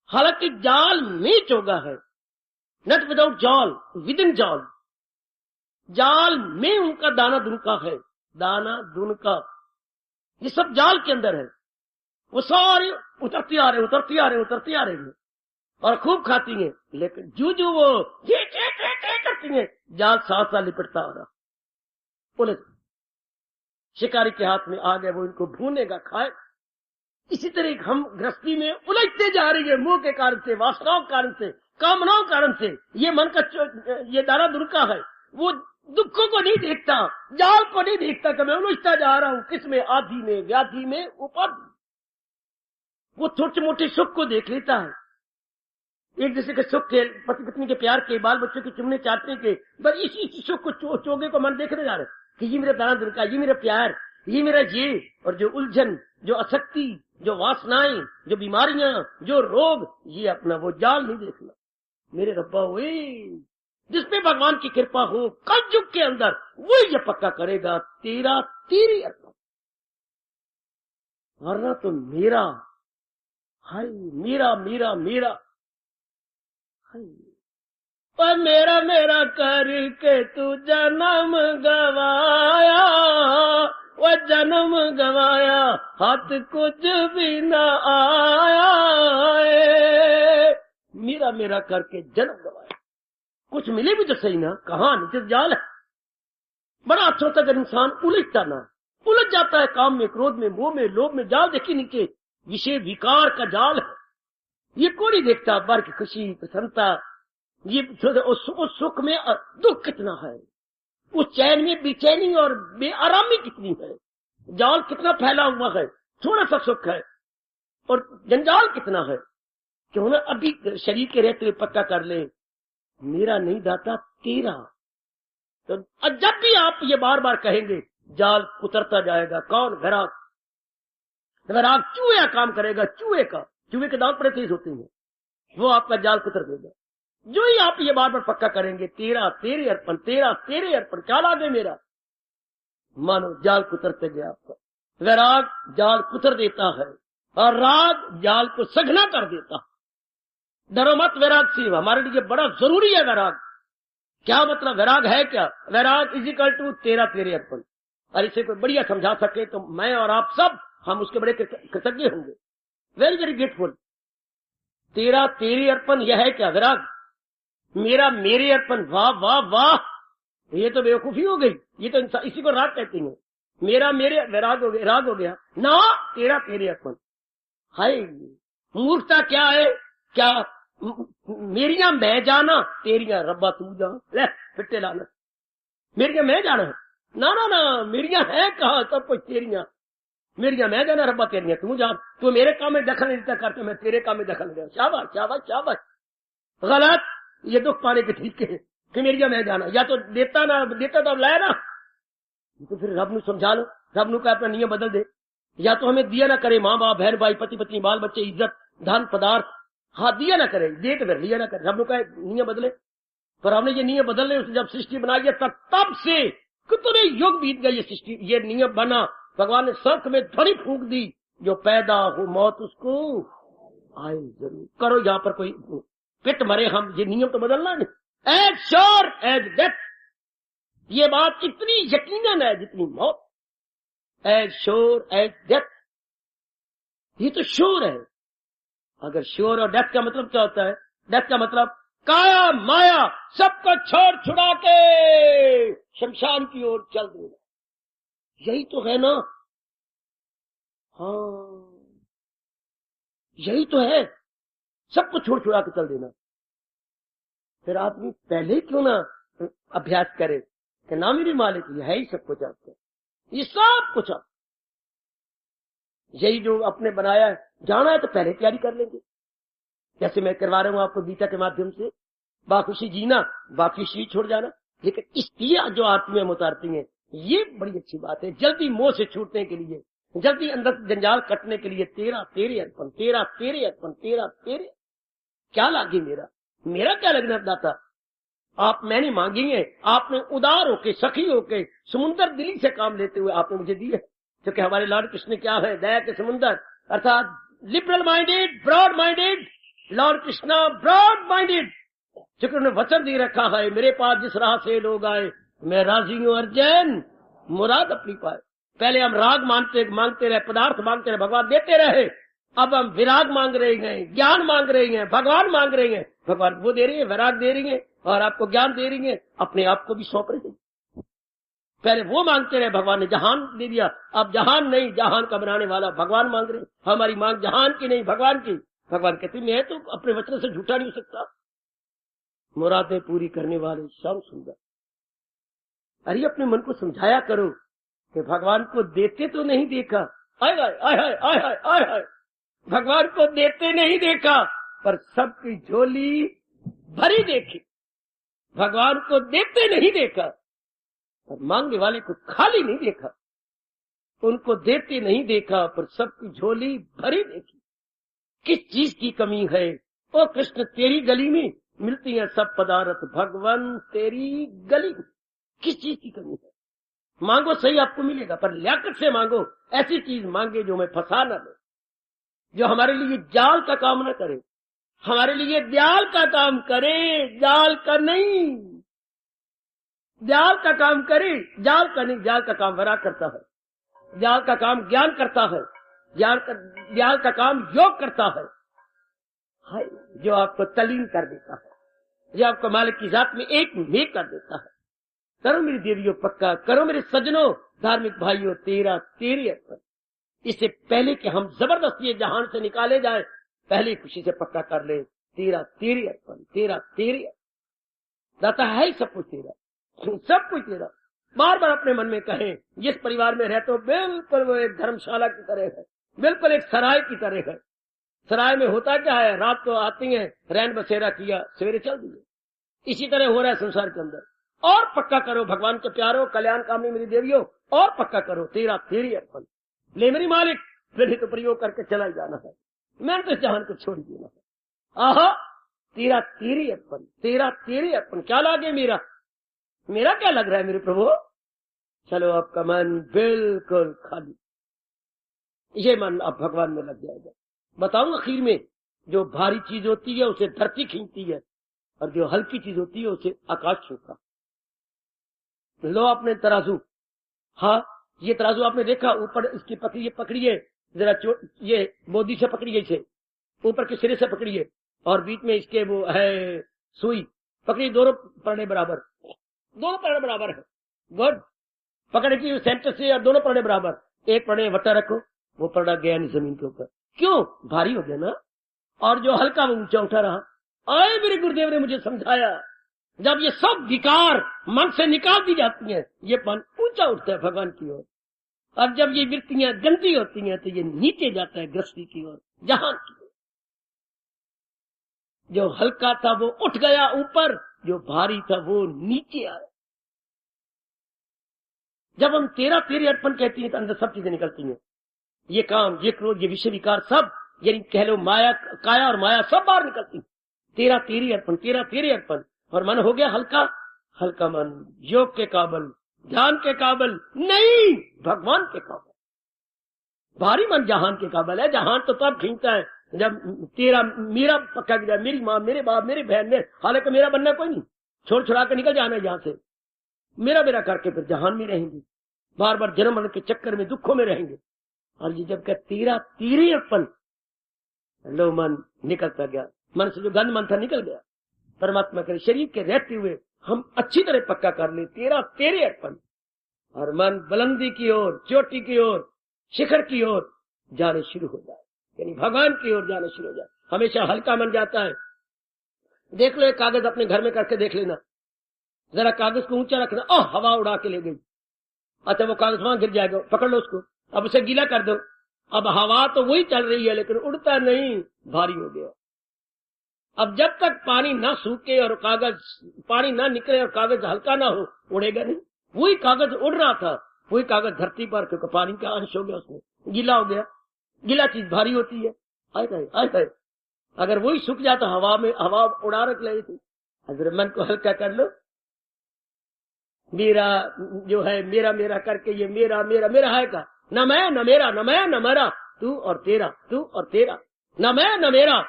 A: हालांकि जाल में चोगा है, नॉट विदाउट जाल, विद इन जाल। जाल में उनका दाना दुनका है, दाना दुनका, ये सब जाल के अंदर है। वो सारे उतरती आ रहे, उतरती आ रहे, उतरती आ रहे हैं, और खूब खाती हैं, लेकिन जो वो ये करती हैं, जाल साथ साथ लिपटता आ रहा। पुलिस शिकारी के हाथ में आ गए, वो इनको भूनेगा, खाएगा। इसी तरह हम गृहस्थी में उलझते जा रही है, मोह के कारण से, वासनाओं के कारण से, कामनाओं के कारण से। ये मन का ये दाना दुनका है, वो दुखों को नहीं देखता, जाल को नहीं देखता कि मैं उलझता जा रहा हूं, किसमें, आदि में, व्याधि में, ऊपर। वो छोटे मोटे सुख को देख लेता है, एक दूसरे के सुख के, पति पत्नी के प्यार के, बाल बच्चों के चुमने चाटने के, बस इसी सुख को, चोगे को मन देखने जा रहे कि ये मेरा दाना दुनका, ये मेरा प्यार, ये मेरा ये। और जो उलझन, जो आसक्ति, जो वासनाएं, जो बीमारियां, जो रोग, ये अपना वो जाल नहीं देखना। मेरे रब्बा हुए जिसपे भगवान की कृपा हो कल युग के अंदर, वो ये पक्का करेगा, तेरा तेरी अर्पण, वरना तो मेरा, हाय मेरा मेरा मेरा, हाय पर मेरा मेरा करके तू जन्म गवाया, वो जन्म गवाया हाथ कुछ भी न आया। मेरा मेरा करके जन्म गवाया, कुछ मिले भी तो सही ना, कहाँ नीचे जाल है। बड़ा अच्छा होता अगर इंसान उलझता ना, उलझ जाता है काम में, क्रोध में, मोह में, लोभ में, जाल देखिए नीचे विषय विकार का जाल है। ये कौन नहीं देखता, बार की खुशी प्रसन्नता, ये उस सुख में दुख कितना है, उस चैन में बेचैनी और बेआरामी कितनी है, जाल कितना फैला हुआ है। थोड़ा सा सुख है और जंजाल कितना है। क्यों ना अभी शरीर के रहते हुए पक्का कर ले, मेरा नहीं दाता तेरा। तो जब भी आप ये बार बार कहेंगे, जाल उतरता जाएगा। कौन? वैराग। वैराग चूहे काम करेगा, चूहे के दांत बड़े तेज होते हैं, वो आपका जाल कुतर देगा। जो ही आप ये बार बार पक्का करेंगे, तेरा तेरे अर्पण, तेरा तेरे अर्पण, क्या लागे मेरा, मानो जाल कुतरते गया आपका। वैराग जाल कुतर देता है और राग जाल को सघना कर देता है। डरो मत वैराग से, हमारे लिए बड़ा जरूरी है वैराग। क्या मतलब वैराग है क्या? वैराग इजिकल टू तेरा तेरे अर्पण। और इसे कोई बढ़िया समझा सके तो मैं और आप सब, हम उसके बड़े कृतज्ञ होंगे। Very very grateful. तेरा तेरे अर्पण यह है क्या वैराग? मेरा मेरे अर्पण, वाह वाह वाह, ये तो बेवकूफी हो गई। ये तो इसी को राग कहते हैं। मेरा मेरे वैराग हो गया, राग हो गया ना, तेरा तेरे अर्पण। हाय मूर्खता क्या है? क्या मेरिया मैं जाना, तेरिया रब्बा तू जा। ले फिट्टे लाना, मेरिया मैं जाना ना ना ना, मेरिया है कहा सब कुछ तेरिया। मेरिया मैं जाना, रब्बा तेरिया तू जा। तू मेरे काम में दखल नहीं देता करते, मैं तेरे काम में दखल नहीं देता। शाबाश शाबाश शाबाश। गलत। ये दुख पाने के ठीक है कि मेरिया मैं जाना, या तो देता ना देता तो लाया ना, तो फिर रब नु समझा लो, रब नु का अपना नियम बदल दे। या तो हमें दिया ना करे, माँ बाप बहन भाई पति पत्नी बाल बच्चे इज्जत धन पदार्थ, हाँ दिया ना करे, दे तो फिर लिया ना करे। रब नु का नियम बदले, पर हमने ये नियम बदलने जब सृष्टि बनाई है तब से कितने युग बीत गए, ये सृष्टि ये नियम बना। भगवान ने सर्क में ध्वनि फूंक दी, जो पैदा हो मौत उसको आए जरूर। करो यहाँ पर कोई पिट मरे हम, ये नियम तो बदलना नहीं। एज श्योर एज डेथ, ये बात इतनी यकीनन है जितनी मौत। एज श्योर एज डेथ, ये तो श्योर है। अगर श्योर और डेथ का मतलब क्या होता है? डेथ का मतलब काया माया सबको छोड़ छुड़ा के शमशान की ओर चल देना, यही तो है ना। हाँ यही तो है, सबको छोड़ छुड़ा के चल देना। फिर आदमी पहले क्यों ना अभ्यास करे कि ना मेरे मालिक ये है ही सब कुछ आपका, ये सब कुछ आप, यही जो आपने बनाया है, जाना है तो पहले तैयारी कर लेंगे। जैसे मैं करवा रहा हूं आपको गीता के माध्यम से, बाखुशी जीना बाकी शरीर छोड़ जाना। लेकिन इसलिए जो आत्मा उतारती हैं, ये बड़ी अच्छी बात है। जल्दी मोह से छूटने के लिए, जल्दी अंदर जंजाल कटने के लिए, तेरा तेरे अर्पण, तेरा तेरे अर्पण, तेरा तेरे, क्या लागे मेरा, मेरा क्या लगना दाता। आप मैंने मांगी है, आपने उदार होके सखी होके समुद्र दिली से काम लेते हुए आपने मुझे दी है। क्योंकि हमारे लॉर्ड कृष्ण क्या है? दया के समुद्र, अर्थात liberal minded, broad minded. Lord Krishna broad minded, क्योंकि उन्होंने वचन दे रखा है, मेरे पास जिस राह से लोग आए मैं राजी हूं अर्जन, मुराद अपनी पाए। पहले हम राग मांगते रहे, पदार्थ मांगते रहे, भगवान देते रहे। अब हम विराग मांग रहे हैं, ज्ञान मांग रहे हैं, भगवान मांग रहे हैं। भगवान वो दे रही है, विराग दे रही है और आपको ज्ञान दे रही है, अपने आप को भी सौंप रही है। पहले वो मांगते रहे, भगवान ने जहान दे दिया। अब जहान नहीं, जहान का बनाने वाला भगवान मांग रहे। हमारी मांग जहान की नहीं, भगवान की। भगवान कहते मैं तो अपने वचन से झूठा नहीं हो सकता। मुरादें पूरी करने वाले श्याम सुंदर। अरे अपने मन को समझाया करो कि भगवान को देते तो नहीं देखा, आय हाय आय हाय आय हाय आय हाय, भगवान को देते नहीं देखा पर सबकी झोली भरी देखी। भगवान को देते नहीं देखा पर मांगने वाले को खाली नहीं देखा। उनको देते नहीं देखा पर सबकी झोली भरी देखी। किस चीज की कमी है? ओ कृष्ण तेरी गली में मिलती है सब पदार्थ, भगवान तेरी गली में किस चीज की कमी है? मांगो सही आपको मिलेगा, पर लियाकत से मांगो। ऐसी चीज मांगे जो हमें फंसा न दे, जो हमारे लिए जाल का काम न करे। हमारे लिए दयाल का काम करे, जाल का नहीं। दयाल का काम करे, जाल का नहीं। जाल का काम वरा करता है, जाल का काम ज्ञान करता है, ज्ञान का काम योग करता है। हाय, जो आपको तलीन कर देता है, जो आपको मालिक की जात में एक कर देता है। करो मेरी देवियों पक्का, करो मेरे सजनों, धार्मिक भाइयों, तेरा तेरी अर्पण। इससे पहले कि हम जबरदस्ती जहान से निकाले जाए, पहले खुशी से पक्का कर ले, तेरा तेरी अर्पण, तेरा तेरी अर्पण। दाता है ही सब कुछ तेरा, सब कुछ तेरा। बार बार अपने मन में कहें, जिस परिवार में रहते हो बिल्कुल वो एक धर्मशाला की तरह है, बिल्कुल एक सराय की तरह है। सराय में होता क्या है, रात को आती है, रैन बसेरा किया, सवेरे चल दिए। इसी तरह हो रहा है संसार के अंदर। और पक्का करो भगवान के प्यारो, कल्याण कामनी मेरी देवियों, और पक्का करो, तेरा तेरी अर्पण। ले मेरी मालिक, फिर ही तो प्रयोग करके चला ही जाना है, मैंने तो इस जहान को छोड़ देना है। आहा, तेरा तेरी अर्पण, तेरा तेरी अर्पण। क्या लागे मेरा, मेरा क्या लग रहा है मेरे प्रभु। चलो आपका मन बिल्कुल खाली, ये मन अब भगवान में लग जाएगा। बताऊं आखिर में, जो भारी चीज होती है उसे धरती खींचती है, और जो हल्की चीज होती है उसे आकाश छूता। लो अपने तराजू, हाँ ये तराजू आपने देखा, ऊपर इसकी पकड़िए जरा, ये बोदी से पकड़िए, इसे ऊपर के सिरे से पकड़िए, और बीच में इसके वो है सुई पकड़ी, दोनों पड़े बराबर, दोनों पड़े बराबर है। गुड, पकड़ की सेंटर से, और दोनों पड़े बराबर। एक पड़े वट्टा रखो, वो पड़ा गया नहीं जमीन के ऊपर, क्यों, भारी हो गया ना। और जो हल्का वो ऊंचा उठा रहा। आए मेरे गुरुदेव ने मुझे समझाया, जब ये सब विकार मन से निकाल दी जाती हैं, ये मन ऊंचा उठता है भगवान की ओर। और जब ये वृत्तियां गंदी होती हैं तो ये नीचे जाता है गृहस्थी की ओर, जहां की ओर। जो हल्का था वो उठ गया ऊपर, जो भारी था वो नीचे आया। जब हम तेरा तेरे अर्पण कहते हैं तो अंदर सब चीजें निकलती हैं, ये काम, ये क्रोध, ये विषय विकार सब, यानी कह लो माया, काया और माया सब बाहर निकलती। तेरा तेरी अर्पण, तेरा तेरे अर्पण। और मन हो गया हल्का, हल्का मन योग के काबिल, ध्यान के काबिल नहीं, भगवान के काबिल। भारी मन जहान के काबिल है। जहान तो तब खींचता है जब तेरा मेरा पक्का गिरा, मेरी माँ, मेरे बाप, मेरी बहन, मेरे, हालांकि मेरा बनना कोई नहीं, छोड़ छुड़ा के निकल जाना है यहाँ से, मेरा मेरा करके फिर जहान में रहेंगे, बार बार जन्म मरण के चक्कर में दुखों में रहेंगे। और ये जब क्या तेरा तेरे अर्पण, लो मन निकलता गया, मन से जो गंद मन था निकल गया। परमात्मा के शरीर के रहते हुए हम अच्छी तरह पक्का कर ले, तेरा तेरे अर्पण। और मन बुलंदी की ओर, चोटी की ओर, शिखर की ओर जाने शुरू हो जाए, यानी भगवान की ओर जाने शुरू हो जाए। हमेशा हल्का मन जाता है। देख लो एक कागज अपने घर में करके देख लेना, जरा कागज को ऊंचा रखना, ओह हवा उड़ा के ले गई, अच्छा वो कागज वहां गिर जाएगा, पकड़ लो उसको, अब उसे गीला कर दो। अब हवा तो वही चल रही है लेकिन उड़ता नहीं, भारी हो गया। अब जब तक पानी ना सूखे और कागज, पानी ना निकले और कागज हल्का ना हो, उड़ेगा नहीं। वही कागज उड़ रहा था, वही कागज धरती पर, क्योंकि पानी का अंश हो गया उसमें, गीला हो गया। गीला चीज भारी होती है। आए अगर वही सूख जाता, हवा में हवा उड़ा रख ले थी। अगर मन को हल्का कर लो, मेरा जो है मेरा मेरा करके, ये मेरा मेरा मेरा है का, न मैं न मेरा, न मैं न मेरा, तू और तेरा, तू और तेरा, न मैं न मेरा।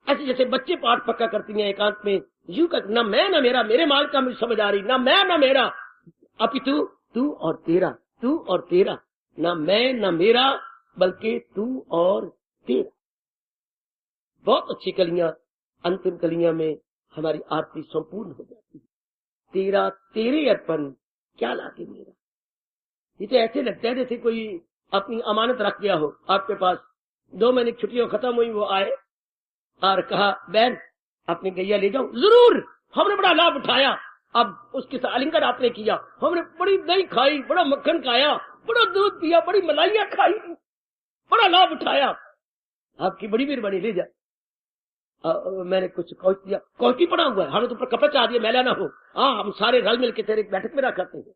A: ऐसे जैसे बच्चे पाठ पक्का करती हैं एकांत में, यूं कर, न मैं न मेरा, मेरे माल का मुझे समझ आ रही, न मैं न मेरा, अपितु तू और तेरा, तू और तेरा, न मैं न मेरा बल्कि तू और तेरा। बहुत अच्छी कलियां, अंतिम कलियां में हमारी आरती संपूर्ण हो जाती है। तेरा तेरे अर्पण, क्या लागे मेरा। ये तो ऐसे लगता है जैसे कोई अपनी अमानत रख गया हो आपके पास। 2 महीने की छुट्टियां खत्म हुई, वो आए और कहा बहन अपनी गैया ले जाओ। जरूर, हमने बड़ा लाभ उठाया। अब उसके साथ आलिंगन आपने किया, हमने बड़ी दही खाई, बड़ा मक्खन खाया, बड़ा दूध पिया, बड़ी मलाइयां खाई, बड़ा लाभ उठाया, आपकी बड़ी मेहरबानी, ले जा। मैंने कुछ कौच दिया, कौची पड़ा हुआ है, हमें तो कपड़ा चाह दिया, मैला ना हो। हाँ, हम सारे रल मिलकर तेरे बैठक में रख करते हैं।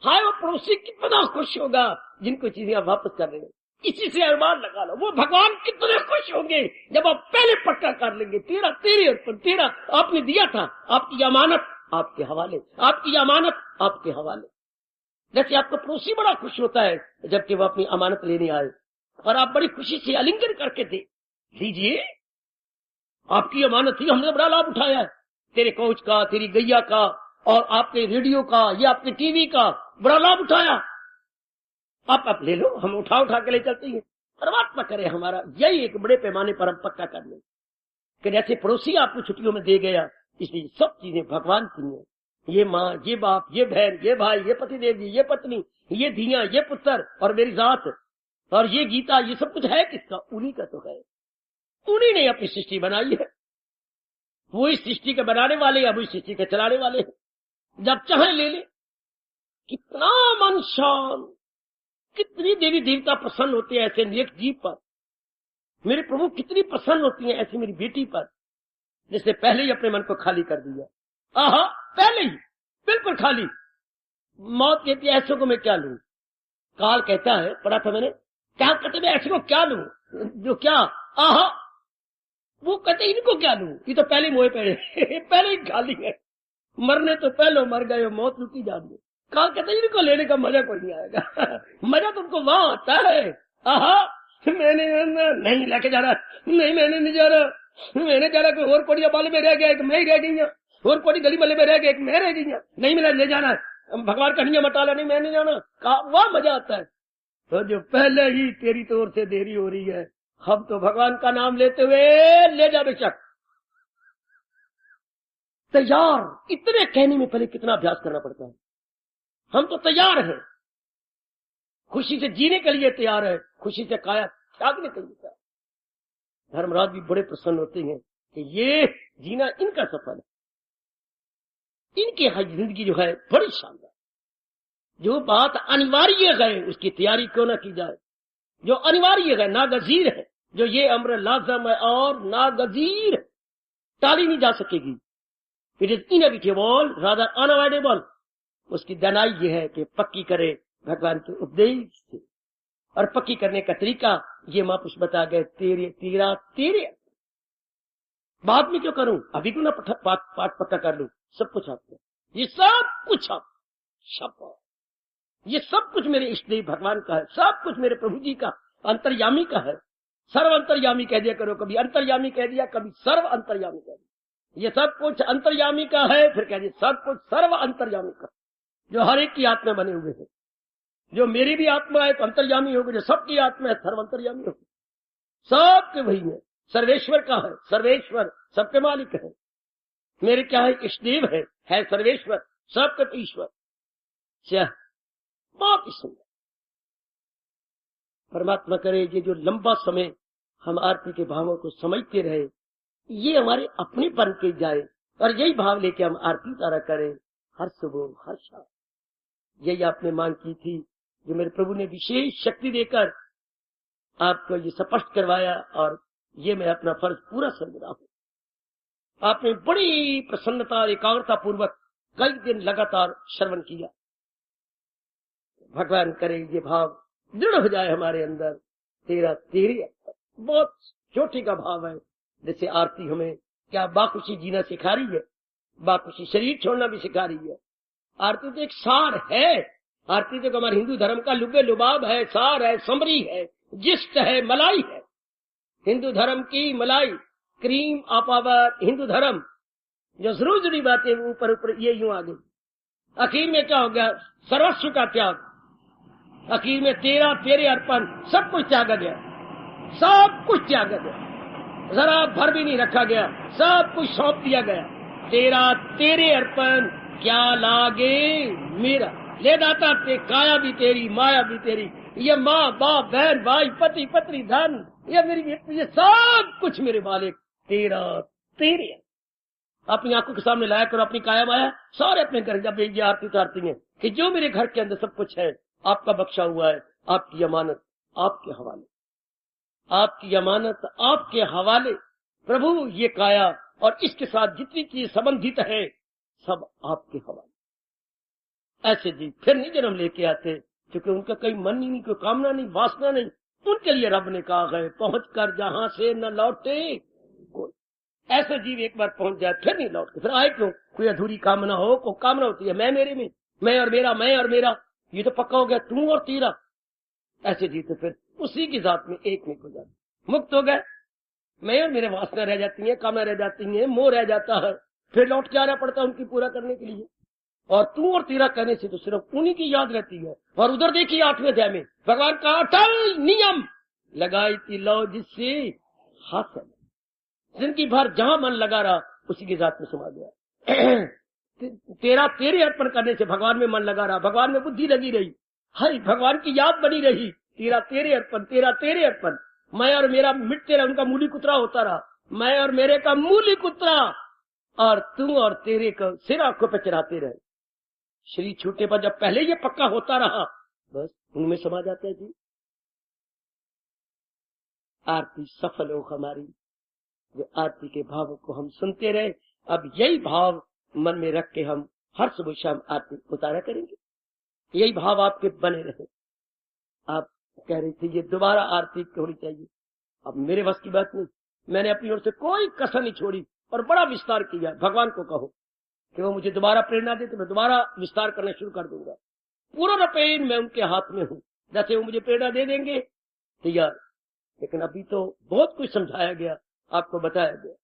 A: हाय वो पड़ोसी कितना खुश होगा जिनको चीजें आप वापस कर देंगे। इसी से अरमान लगा लो, वो भगवान कितने खुश होंगे जब आप पहले पक्का कर लेंगे, तेरा तेरे अर्पण, तेरा आपने दिया था, आपकी अमानत आपके हवाले, आपकी अमानत आपके हवाले। जैसे आपका पड़ोसी बड़ा खुश होता है जबकि वो अपनी अमानत लेने आए, और आप बड़ी खुशी से आलिंगन करके दे दीजिए, आपकी अमानत थी, हमने बड़ा लाभ उठाया है, तेरे कोच का, तेरी गैया का और आपके रेडियो का, ये आपके टीवी का बड़ा लाभ उठाया, आप ले लो, हम उठा उठा के ले चलते हैं। परमात्मा करे हमारा यही एक बड़े पैमाने पर हम पक्का कर लें कि जैसे पड़ोसी आपको छुट्टियों में दे गया, इसलिए सब चीजें भगवान की हैं। ये माँ, ये बाप, ये बहन, ये भाई, ये पतिदेव जी, ये पत्नी, ये धिया, ये पुत्र और मेरी जात और ये गीता, ये सब कुछ है किसका? उन्हीं का तो है। उन्हीं ने अपनी सृष्टि बनाई है। वो इस सृष्टि के बनाने वाले, अब इस सृष्टि के चलाने वाले हैं। जब चाहे ले ले। कितना मन शांत, कितनी देवी देवता प्रसन्न होते हैं ऐसे नेक जीव पर। मेरे प्रभु कितनी प्रसन्न होती हैं ऐसी मेरी बेटी पर, जिसने पहले ही अपने मन को खाली कर दिया। आहा, पहले ही बिल्कुल खाली। मौत कहती है ऐसे को मैं क्या लूं? काल कहता है, पढ़ा था मैंने, क्या कहते मैं ऐसे को क्या लूं? जो क्या? आहा, वो कहते इनको क्या लूं? ये तो पहले मोए पड़े पहले ही खाली है। मरने तो पहले मर गए, मौत रुकी जान दे। काल कहते इनको लेने का मजा कोई नहीं आएगा मजा तुमको वहां आता है। आहा, मैंने नहीं लेके जा रहा, नहीं मैंने नहीं जा रहा, मैंने जा रहा, कोई और कोड़ी बाले में रह गया, एक मैं ही रह गई, और कोड़ी गली मल्ले में रह गया, एक मैं रह गई, नहीं मेरा ले जाना, भगवान का नहीं मटाला, नहीं मैंने जाना, वह मजा आता है। तो जो पहले ही तेरी तौर से देरी हो रही है, हम तो भगवान का नाम लेते हुए ले जा बेशक तैयार। इतने कहने में पहले कितना अभ्यास करना पड़ता है। हम तो तैयार हैं, खुशी से जीने के लिए तैयार है, खुशी से काया त्यागने के लिए तैयार। धर्मराज भी बड़े प्रसन्न होते हैं कि ये जीना इनका सफल है, इनकी जिंदगी जो है बड़ी शानदार। जो बात अनिवार्य है उसकी तैयारी क्यों ना की जाए। जो अनिवार्य है, नागजीर है, जो ये अम्र लाजम है और नागजीर टाली नहीं जा सकेगी। It is inevitable rather unavoidable. उसकी दनाई ये है कि पक्की करे भगवान के उपदेश से। और पक्की करने का तरीका ये महापुरुष बता गए, तेरे बाद में क्यों करूं, अभी क्यों ना पाठ पक्का कर लूं। सब कुछ आपको, ये सब कुछ आप शब्द, ये सब कुछ मेरे इष्ट देव भगवान का है, सब कुछ मेरे प्रभु जी का अंतर्यामी का है। सर्व अंतर्यामी कह दिया करो, कभी अंतर्यामी कह दिया, कभी सर्व अंतर्यामी कह दिया। ये सब कुछ अंतर्यामी का है, फिर कह दिया सब कुछ सर्व अंतर्यामी का, जो हर एक की आत्मा बने हुए हैं। जो मेरी भी आत्मा है तो अंतर्यामी होगी, जो सबकी आत्मा है सर्व अंतर्यामी होगी। सबके वही है, सर्वेश्वर का है, सर्वेश्वर सबके मालिक है। मेरे क्या है, इष्टदेव है सर्वेश्वर, सबके ईश्वर। बहुत ही सुंदर। परमात्मा करे ये जो लंबा समय हम आरती के भावों को समझते रहे, ये हमारे अपने बन के जाए और यही भाव लेके हम आरती तारा करें हर सुबह हर शाम। यही आपने मांग की थी, जो मेरे प्रभु ने विशेष शक्ति देकर आपको ये स्पष्ट करवाया, और ये मैं अपना फर्ज पूरा समझ रहा हूं। आपने बड़ी प्रसन्नता और एकाग्रता पूर्वक कई दिन लगातार श्रवण किया। भगवान करे ये भाव दृढ़ हो जाए हमारे अंदर, तेरी बहुत चोटी का भाव है। जैसे आरती हमें क्या बाखुशी जीना सिखा रही है, बाखुशी शरीर छोड़ना भी सिखा रही है। आरती तो एक सार है, आरती तो हमारे हिंदू धर्म का लुबे लुबाब है, सार है, समरी है, जिस्ट है, मलाई है। हिंदू धर्म की मलाई, क्रीम ऑफ आवर हिंदू धर्म, जो जरूर जुड़ी बातें ऊपर ऊपर ये यूं आ गई। आखिर में क्या हो गया, सर्वस्व का त्याग। आखिर में तेरे अर्पण, सब कुछ त्यागा गया, सब कुछ त्यागा गया, जरा भर भी नहीं रखा गया, सब कुछ सौंप दिया गया। तेरे अर्पण क्या लागे मेरा, ले दाता ते काया भी तेरी, माया भी तेरी, ये माँ बाप बहन भाई पति पत्नी धन, ये मेरी, ये सब कुछ मेरे मालिक तेरे। अपनी आंखों के सामने लाया करो अपनी काया माया, सारे अपने घर जब ये आरती उतारती है कि जो मेरे घर के अंदर सब कुछ है आपका बख्शा हुआ है, आपकी अमानत आपके हवाले, आपकी अमानत आपके हवाले। प्रभु ये काया और इसके साथ जितनी चीज संबंधित है सब आपके हवाले। ऐसे जी फिर नहीं जन्म लेके आते, क्योंकि उनका कोई मन ही नहीं, कोई कामना नहीं, वासना नहीं। उनके लिए रब ने कहा है, पहुंच कर जहां से न लौटे कोई। ऐसे जीव एक बार पहुंच जाए फिर नहीं लौटते, फिर आए क्यों? कोई अधूरी कामना हो, कोई कामना होती है मैं मेरे में, मैं और मेरा, मैं और मेरा, ये तो पक्का हो गया तू और तेरा। ऐसे जीव तो फिर उसी की जात में एक हो जाते, मुक्त हो गए। मैं और मेरे वासना रह जाती है, कामना रह जाती है, मोह रह जाता है, फिर लौट के आना पड़ता है उनकी पूरा करने के लिए। और तू और तेरा कहने से तो सिर्फ उन्हीं की याद रहती है। और उधर देखिए 8वें अध्याय में भगवान का अटल नियम लगाई थी लो जिससे हासिल, जिंदगी भर जहां मन लगा रहा उसी की जात में समा गया। तेरा तेरे अर्पण करने से भगवान में मन लगा रहा, भगवान में बुद्धि लगी रही, हर भगवान की याद बनी रही। तेरा तेरे अर्पण, तेरा तेरे अर्पण, मैं और मेरा मिटते रहा, उनका मूली कुतरा होता रहा, मैं और मेरे का मूली कुतरा, और तू और तेरे का सिर आंखों पे चढ़ाते रहे। शरीर छूटने पर जब पहले ये पक्का होता रहा, बस उनमें समा जाते हैं जी। आरती सफल हो हमारी, जो आरती के भावों को हम सुनते रहे। अब यही भाव मन में रख के हम हर सुबह शाम आरती उतारा करेंगे, यही भाव आपके बने रहे। आप कह रही थी ये दोबारा आरती होनी चाहिए, अब मेरे बस की बात नहीं, मैंने अपनी ओर से कोई कसर नहीं छोड़ी और बड़ा विस्तार किया। भगवान को कहो कि वो मुझे दोबारा प्रेरणा दे तो मैं दोबारा विस्तार करना शुरू कर दूंगा। पूरा पेन मैं उनके हाथ में हूं, जैसे वो मुझे प्रेरणा दे देंगे तैयार। लेकिन अभी तो बहुत कुछ समझाया गया, आपको बताया गया,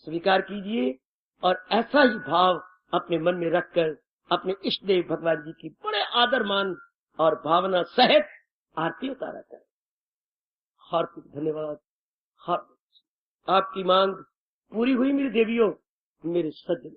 A: स्वीकार कीजिए और ऐसा ही भाव अपने मन में रखकर अपने इष्ट देव भगवान जी की बड़े आदर मान और भावना सहित आरती उतारा करें। हार्दिक धन्यवाद। हार्दिक आपकी मांग पूरी हुई मेरी देवियों, मेरे सज्जन।